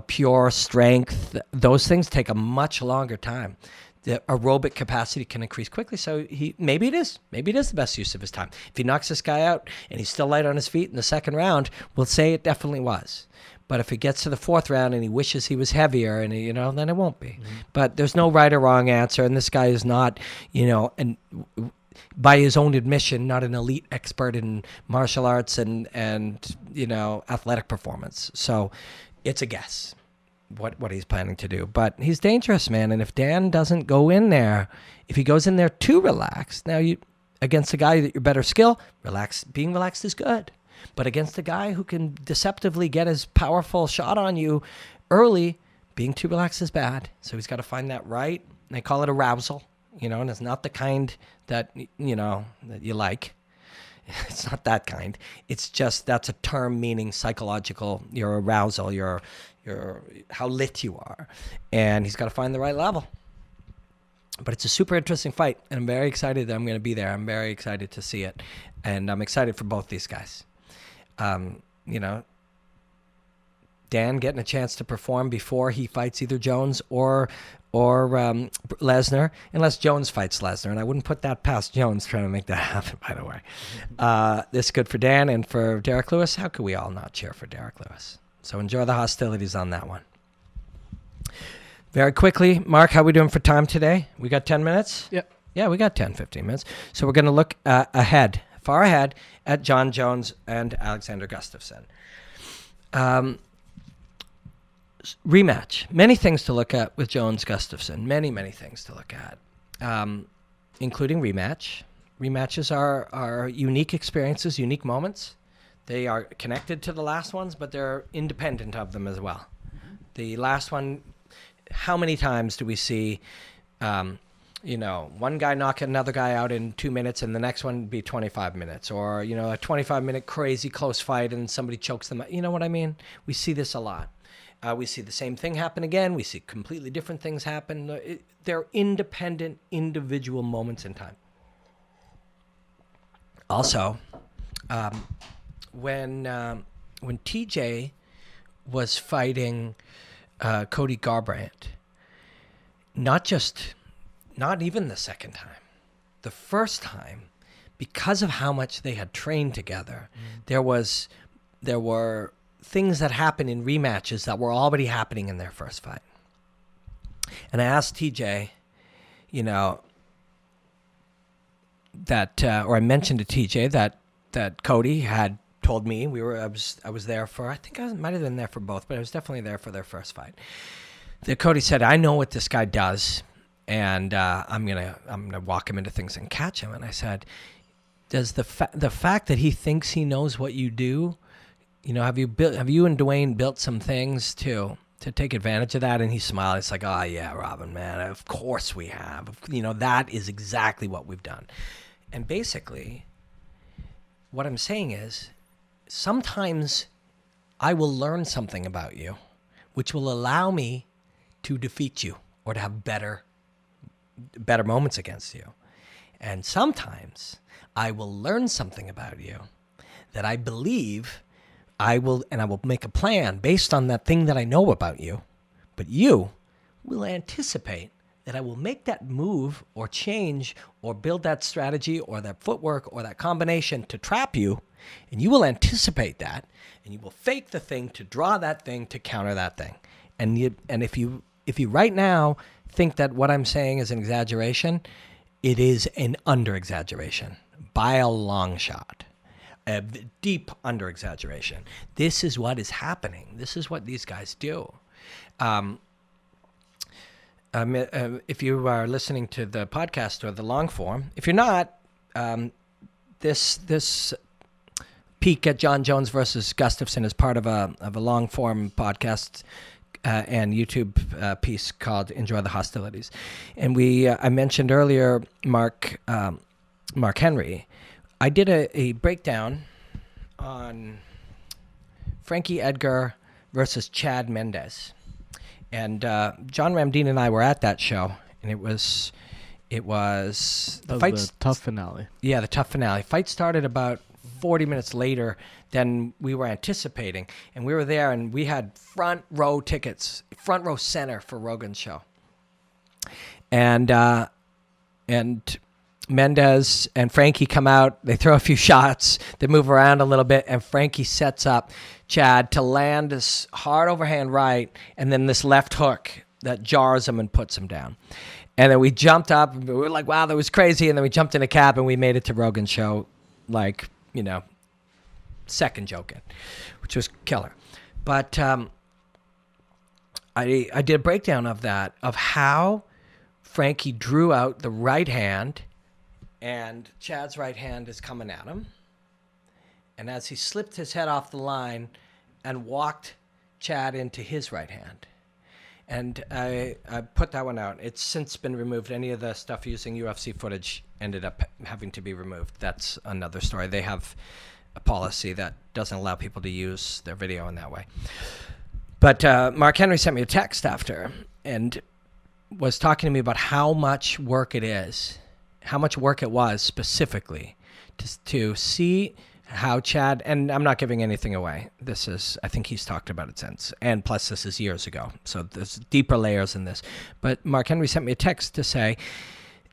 pure strength, those things take a much longer time. The aerobic capacity can increase quickly, so maybe it is the best use of his time. If he knocks this guy out and he's still light on his feet in the second round, we'll say it definitely was. But if it gets to the fourth round and he wishes he was heavier, and then it won't be. Mm-hmm. But there's no right or wrong answer, and this guy is not, by his own admission, not an elite expert in martial arts and athletic performance. So it's a guess what he's planning to do. But he's dangerous, man. And if Dan doesn't go in there, if he goes in there too relaxed, now against a guy that you're better skill, being relaxed is good. But against a guy who can deceptively get his powerful shot on you early, being too relaxed is bad. So he's got to find that right. And they call it arousal, and it's not the kind that, that you like. It's not that kind. It's just, that's a term meaning psychological, your arousal, your how lit you are. And he's got to find the right level. But it's a super interesting fight, and I'm very excited that I'm going to be there. I'm very excited to see it. And I'm excited for both these guys. Dan getting a chance to perform before he fights either Jones or Lesnar, unless Jones fights Lesnar, and I wouldn't put that past Jones trying to make that happen, by the way. This is good for Dan and for Derrick Lewis. How could we all not cheer for Derrick Lewis? So enjoy the hostilities on that one. Very quickly, Mark, how are we doing for time today? We got 10 minutes? Yep. Yeah, we got 10, 15 minutes. So we're going to look far ahead, at John Jones and Alexander Gustafsson. Rematch. Many things to look at with Jones-Gustafsson. Many, many things to look at, including rematch. Rematches are unique experiences, unique moments. They are connected to the last ones, but they're independent of them as well. The last one, how many times do we see, one guy knock another guy out in 2 minutes and the next one be 25 minutes, or, a 25-minute crazy close fight and somebody chokes them out. You know what I mean? We see this a lot. We see the same thing happen again. We see completely different things happen. They're independent, individual moments in time. Also, when TJ was fighting Cody Garbrandt, not even the second time, the first time, because of how much they had trained together, there were things that happened in rematches that were already happening in their first fight. And I asked TJ, or I mentioned to TJ that Cody had told me I was there for, I think I might have been there for both, but I was definitely there for their first fight. That Cody said, I know what this guy does, and I'm gonna walk him into things and catch him. And I said, does the fact that he thinks he knows what you do, have you and Dwayne built some things to take advantage of that? And he smiled. It's like, oh yeah, Robin, man, of course we have. That is exactly what we've done. And basically, what I'm saying is, sometimes I will learn something about you, which will allow me to defeat you or to have better moments against you. And sometimes I will learn something about you that I believe I will make a plan based on that thing that I know about you, but you will anticipate that I will make that move or change or build that strategy or that footwork or that combination to trap you, and you will anticipate that, and you will fake the thing to draw that thing to counter that thing. And if you right now think that what I'm saying is an exaggeration, it is an under-exaggeration by a long shot. A deep under-exaggeration. This is what is happening. This is what these guys do. If you are listening to the podcast or the long form, if you're not, this peek at John Jones versus Gustafsson is part of a long form podcast and YouTube piece called "Enjoy the Hostilities." And I mentioned earlier Mark Henry. I did a breakdown on Frankie Edgar versus Chad Mendes. And John Ramdeen and I were at that show, and it was the tough finale. Yeah, the tough finale. Fight started about 40 minutes later than we were anticipating, and we were there, and we had front row tickets, front row center for Rogan's show. And Mendes and Frankie come out, they throw a few shots, they move around a little bit, and Frankie sets up Chad to land this hard overhand right, and then this left hook that jars him and puts him down. And then we jumped up, and we were like, wow, that was crazy, and then we jumped in a cab, and we made it to Rogan's show, second joke in, which was killer. But I did a breakdown of that, of how Frankie drew out the right hand, and Chad's right hand is coming at him. And as he slipped his head off the line and walked Chad into his right hand. And I put that one out. It's since been removed. Any of the stuff using UFC footage ended up having to be removed. That's another story. They have a policy that doesn't allow people to use their video in that way. But Mark Henry sent me a text after and was talking to me about how much work it is, how much work it was specifically to see how Chad, and I'm not giving anything away. This is, I think he's talked about it since. And plus this is years ago. So there's deeper layers in this. But Mark Henry sent me a text to say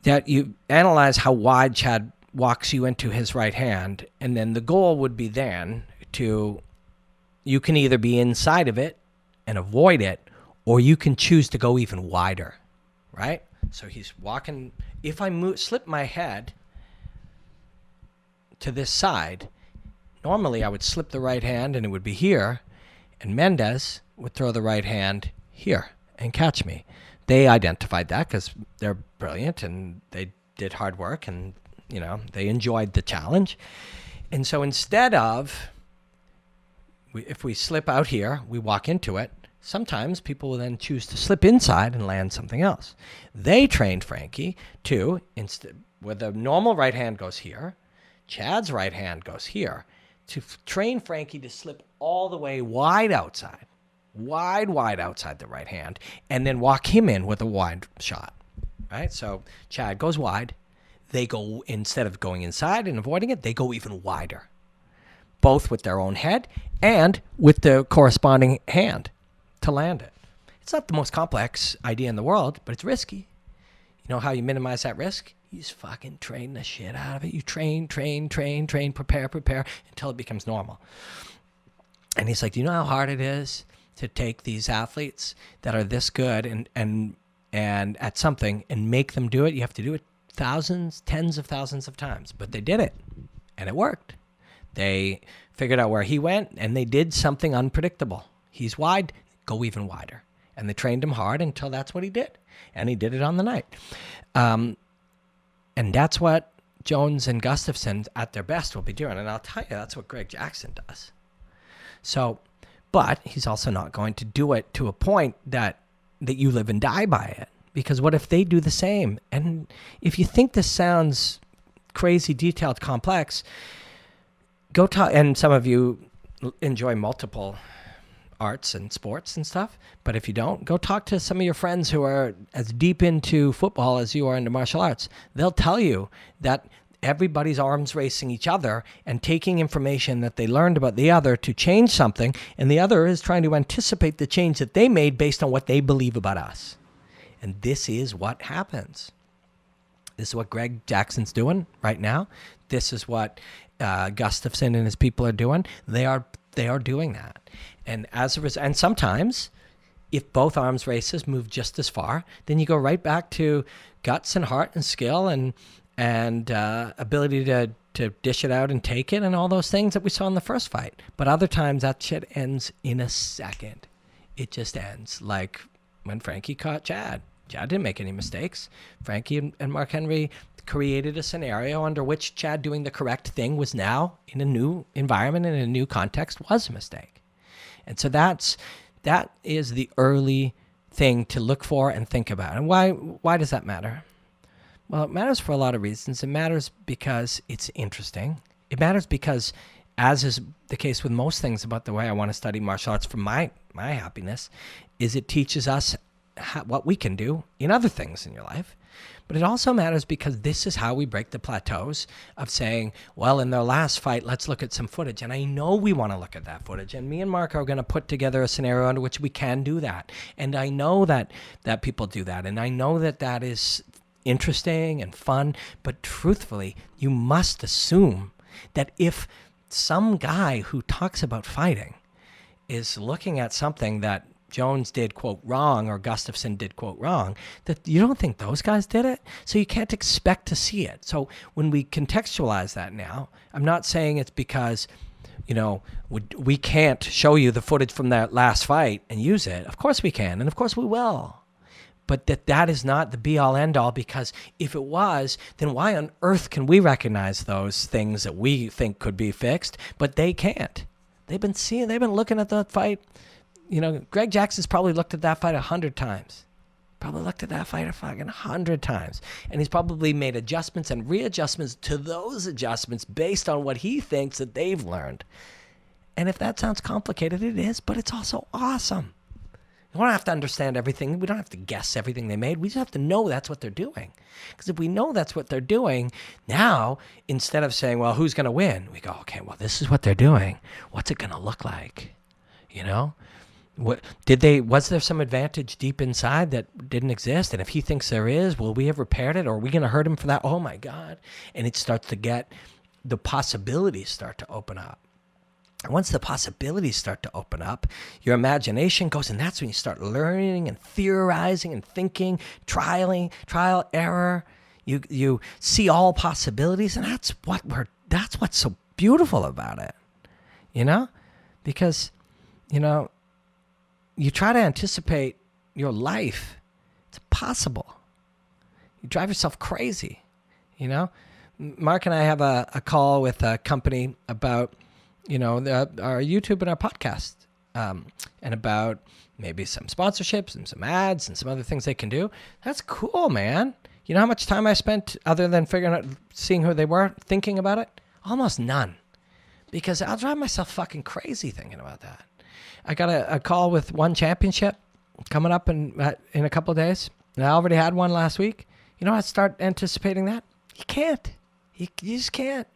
that you analyze how wide Chad walks you into his right hand. And then the goal would be then to, you can either be inside of it and avoid it, or you can choose to go even wider, right? So he's walking. If I slip my head to this side, normally I would slip the right hand and it would be here, and Mendes would throw the right hand here and catch me. They identified that because they're brilliant and they did hard work and, they enjoyed the challenge. And so instead of, if we slip out here, we walk into it, sometimes people will then choose to slip inside and land something else. They trained Frankie to, where the normal right hand goes here, Chad's right hand goes here, to train Frankie to slip all the way wide outside the right hand, and then walk him in with a wide shot, right? So Chad goes wide. They go, instead of going inside and avoiding it, they go even wider, both with their own head and with the corresponding hand to land it. It's not the most complex idea in the world, but it's risky. You know how you minimize that risk? You just fucking train the shit out of it. You train, prepare until it becomes normal. And he's like, do you know how hard it is to take these athletes that are this good and at something and make them do it? You have to do it thousands, tens of thousands of times. But they did it, and it worked. They figured out where he went, and they did something unpredictable. He's wide, go even wider. And they trained him hard until that's what he did. And he did it on the night. And that's what Jones and Gustafsson at their best will be doing. And I'll tell you, that's what Greg Jackson does. So, but he's also not going to do it to a point that you live and die by it. Because what if they do the same? And if you think this sounds crazy, detailed, complex, go talk. And some of you enjoy multiple arts and sports and stuff. But if you don't, go talk to some of your friends who are as deep into football as you are into martial arts. They'll tell you that everybody's arms racing each other and taking information that they learned about the other to change something, and the other is trying to anticipate the change that they made based on what they believe about us. And this is what happens. This is what Greg Jackson's doing right now. This is what Gustafsson and his people are doing. They are doing that. And as a result, and sometimes if both arms races move just as far, then you go right back to guts and heart and skill and ability to dish it out and take it and all those things that we saw in the first fight. But other times that shit ends in a second. It just ends like when Frankie caught Chad. Chad didn't make any mistakes. Frankie and Mark Henry created a scenario under which Chad doing the correct thing was now in a new environment and in a new context was a mistake. And so that is the early thing to look for and think about. And why does that matter? Well, it matters for a lot of reasons. It matters because it's interesting. It matters because, as is the case with most things about the way I want to study martial arts for my happiness, is it teaches us what we can do in other things in your life. But it also matters because this is how we break the plateaus of saying, well, in their last fight, let's look at some footage. And I know we want to look at that footage. And me and Mark are going to put together a scenario under which we can do that. And I know that people do that. And I know that is interesting and fun. But truthfully, you must assume that if some guy who talks about fighting is looking at something that Jones did, quote, wrong, or Gustafsson did, quote, wrong, that you don't think those guys did it. So you can't expect to see it. So when we contextualize that now, I'm not saying it's because, we can't show you the footage from that last fight and use it. Of course we can, and of course we will. But that is not the be-all, end-all, because if it was, then why on earth can we recognize those things that we think could be fixed, but they can't? They've been looking at the fight. Greg Jackson's probably looked at that fight 100 times. Probably looked at that fight a fucking 100 times. And he's probably made adjustments and readjustments to those adjustments based on what he thinks that they've learned. And if that sounds complicated, it is, but it's also awesome. We don't have to understand everything. We don't have to guess everything they made. We just have to know that's what they're doing. Because if we know that's what they're doing, now, instead of saying, well, who's going to win? We go, okay, well, this is what they're doing. What's it going to look like? Was there some advantage deep inside that didn't exist? And if he thinks there is, will we have repaired it? Or are we going to hurt him for that? Oh my God. And it starts to the possibilities start to open up. And once the possibilities start to open up, your imagination goes, and that's when you start learning and theorizing and thinking, trial, error. You see all possibilities, and that's what's so beautiful about it, because, you try to anticipate your life. It's impossible. You drive yourself crazy, Mark and I have a call with a company about, our YouTube and our podcast, and about maybe some sponsorships and some ads and some other things they can do. That's cool, man. You know how much time I spent other than figuring out, seeing who they were, thinking about it? Almost none. Because I'll drive myself fucking crazy thinking about that. I got a call with One Championship coming up in a couple of days. And I already had one last week. I start anticipating that. You can't. You just can't.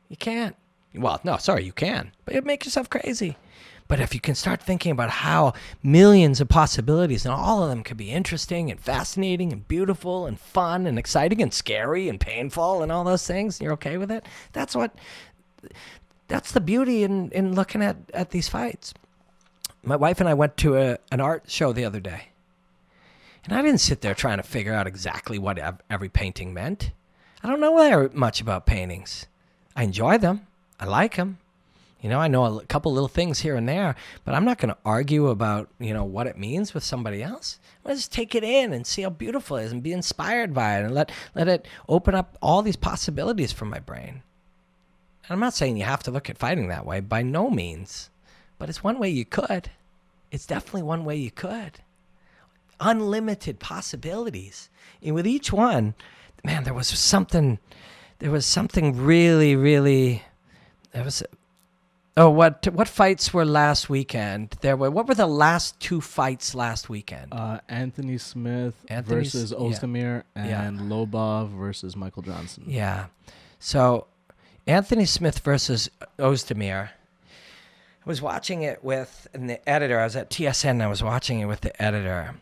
You can't. Well, no, sorry, you can. But it makes yourself crazy. But if you can start thinking about how millions of possibilities, and all of them could be interesting and fascinating and beautiful and fun and exciting and scary and painful and all those things, and you're okay with it, that's the beauty in looking at these fights. My wife and I went to an art show the other day. And I didn't sit there trying to figure out exactly what every painting meant. I don't know very much about paintings. I enjoy them. I like them. I know a couple little things here and there, but I'm not going to argue about, what it means with somebody else. I'm going to just take it in and see how beautiful it is and be inspired by it and let it open up all these possibilities for my brain. And I'm not saying you have to look at fighting that way, by no means. But it's one way you could. It's definitely one way you could. Unlimited possibilities. And with each one, man, there was something really, really... What fights were last weekend? What were the last two fights last weekend? Anthony Smith versus Ozdemir and Lobov versus Michael Johnson. Yeah. So Anthony Smith versus Ozdemir. I was watching it with the editor. I was at TSN and I was watching it with the editor.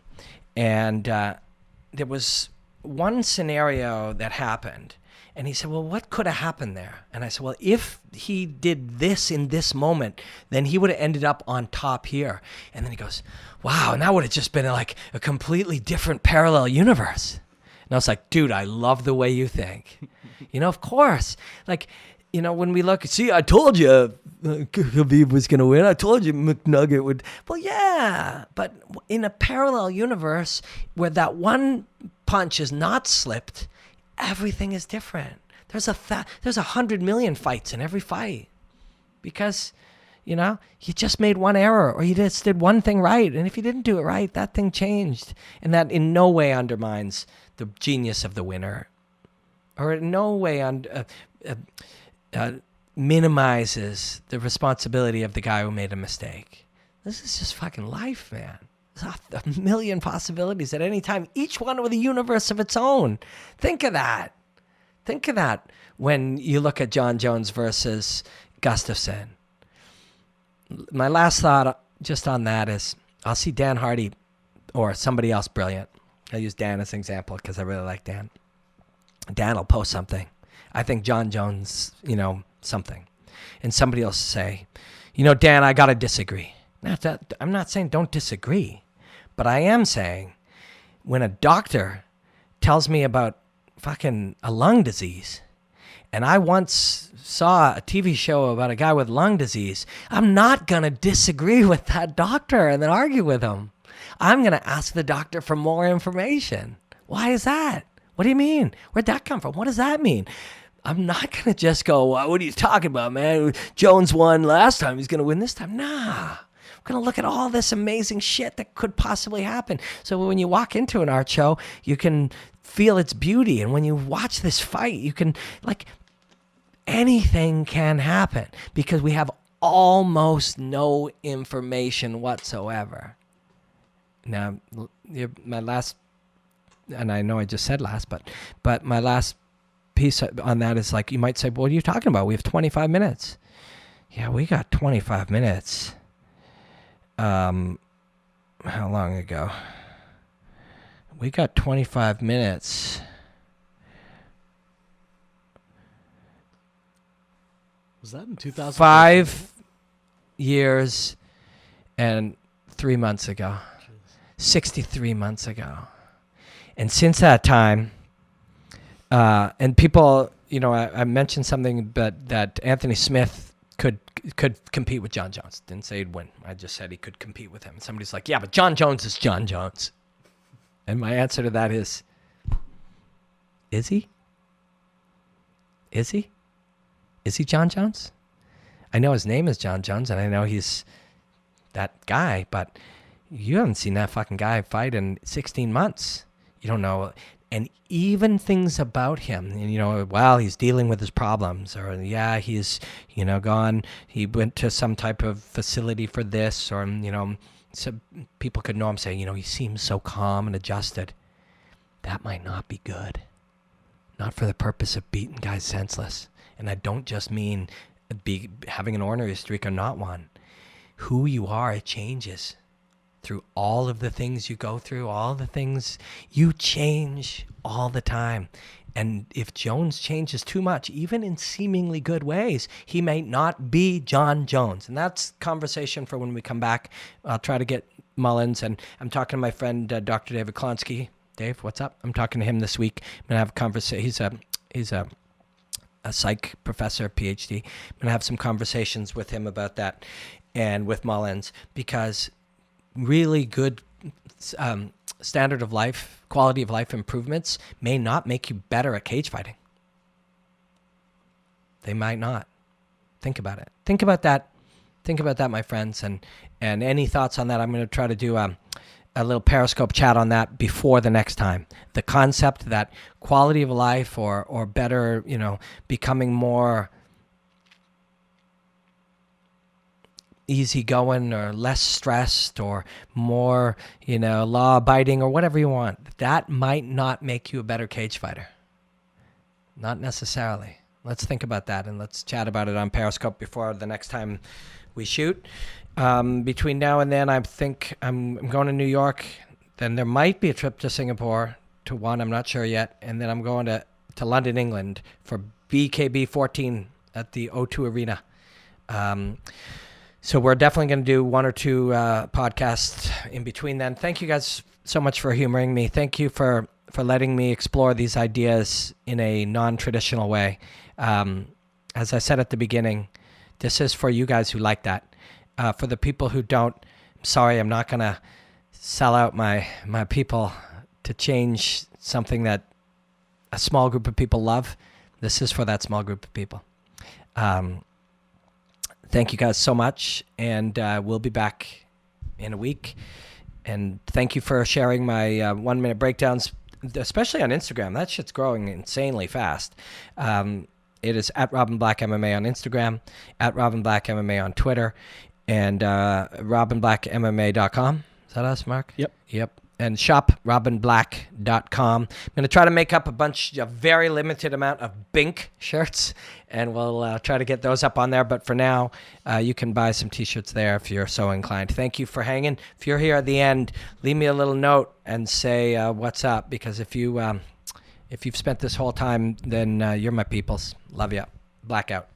And there was one scenario that happened. And he said, well, what could have happened there? And I said, well, if he did this in this moment, then he would have ended up on top here. And then he goes, wow, and that would have just been like a completely different parallel universe. And I was like, dude, I love the way you think. Of course. Like, when we look, see, I told you Khabib was going to win. I told you McNugget would. Well, yeah, but in a parallel universe where that one punch is not slipped, everything is different. There's 100 million fights in every fight because, you just made one error or you just did one thing right. And if you didn't do it right, that thing changed. And that in no way undermines the genius of the winner or in no way minimizes the responsibility of the guy who made a mistake. This is just fucking life, man. A million possibilities at any time, each one with a universe of its own. Think of that. Think of that when you look at John Jones versus Gustafsson. My last thought just on that is I'll see Dan Hardy or somebody else brilliant. I'll use Dan as an example because I really like Dan. Dan will post something. I think John Jones, something. And somebody will say, Dan, I got to disagree. I'm not saying don't disagree. But I am saying when a doctor tells me about fucking a lung disease, and I once saw a TV show about a guy with lung disease, I'm not going to disagree with that doctor and then argue with him. I'm going to ask the doctor for more information. Why is that? What do you mean? Where'd that come from? What does that mean? I'm not going to just go, what are you talking about, man? Jones won last time. He's going to win this time. Nah. We're going to look at all this amazing shit that could possibly happen. So when you walk into an art show, you can feel its beauty. And when you watch this fight, you can, anything can happen because we have almost no information whatsoever. Now, my last, and I know I just said last, but my last piece on that is you might say, well, what are you talking about? We have 25 minutes. Yeah, we got 25 minutes. How long ago? We got 25 minutes. Was that in 2000? years and 3 months ago. 63 months ago. And since that time, and people, I mentioned something, but that Anthony Smith could compete with John Jones. Didn't say he'd win. I just said he could compete with him. And somebody's like, yeah, but John Jones is John Jones. And my answer to that is he? Is he? Is he John Jones? I know his name is John Jones, and I know he's that guy, but you haven't seen that fucking guy fight in 16 months. You don't know. And even things about him, and, he's dealing with his problems, or, he's, gone, he went to some type of facility for this, or, so people could know him, say, he seems so calm and adjusted. That might not be good. Not for the purpose of beating guys senseless. And I don't just mean having an ornery streak or not one. Who you are, it changes. Through all of the things you go through, all the things you change all the time. And if Jones changes too much, even in seemingly good ways, he may not be John Jones. And that's conversation for when we come back. I'll try to get Mullins, and I'm talking to my friend, Dr. David Klonsky. Dave, what's up? I'm talking to him this week. I'm going to have a conversation. He's a psych professor, PhD. I'm going to have some conversations with him about that and with Mullins, because really good standard of life, quality of life improvements may not make you better at cage fighting. They might not. Think about it. Think about that. Think about that, my friends. And any thoughts on that? I'm going to try to do a little Periscope chat on that before the next time. The concept that quality of life or better, becoming more easygoing or less stressed or more, law-abiding or whatever you want, that might not make you a better cage fighter. Not necessarily. Let's think about that, and let's chat about it on Periscope before the next time we shoot. Between now and then, I think I'm going to New York. Then there might be a trip to Singapore to one. I'm not sure yet. And then I'm going to London, England for BKB 14 at the O2 Arena. So we're definitely going to do one or two podcasts in between then. Thank you guys so much for humoring me. Thank you for letting me explore these ideas in a non-traditional way. As I said at the beginning, this is for you guys who like that. For the people who don't, I'm sorry, I'm not going to sell out my people to change something that a small group of people love. This is for that small group of people. Thank you guys so much, and we'll be back in a week. And thank you for sharing my 1 minute breakdowns, especially on Instagram. That shit's growing insanely fast. It is at Robin Black MMA on Instagram, at Robin Black MMA on Twitter, and robinblackmma.com. Is that us, Mark? Yep. And shop robinblack.com. I'm going to try to make up a very limited amount of Bink shirts, and we'll try to get those up on there. But for now, you can buy some T-shirts there if you're so inclined. Thank you for hanging. If you're here at the end, leave me a little note and say what's up, because if you've spent this whole time, then you're my peoples. Love ya. Blackout.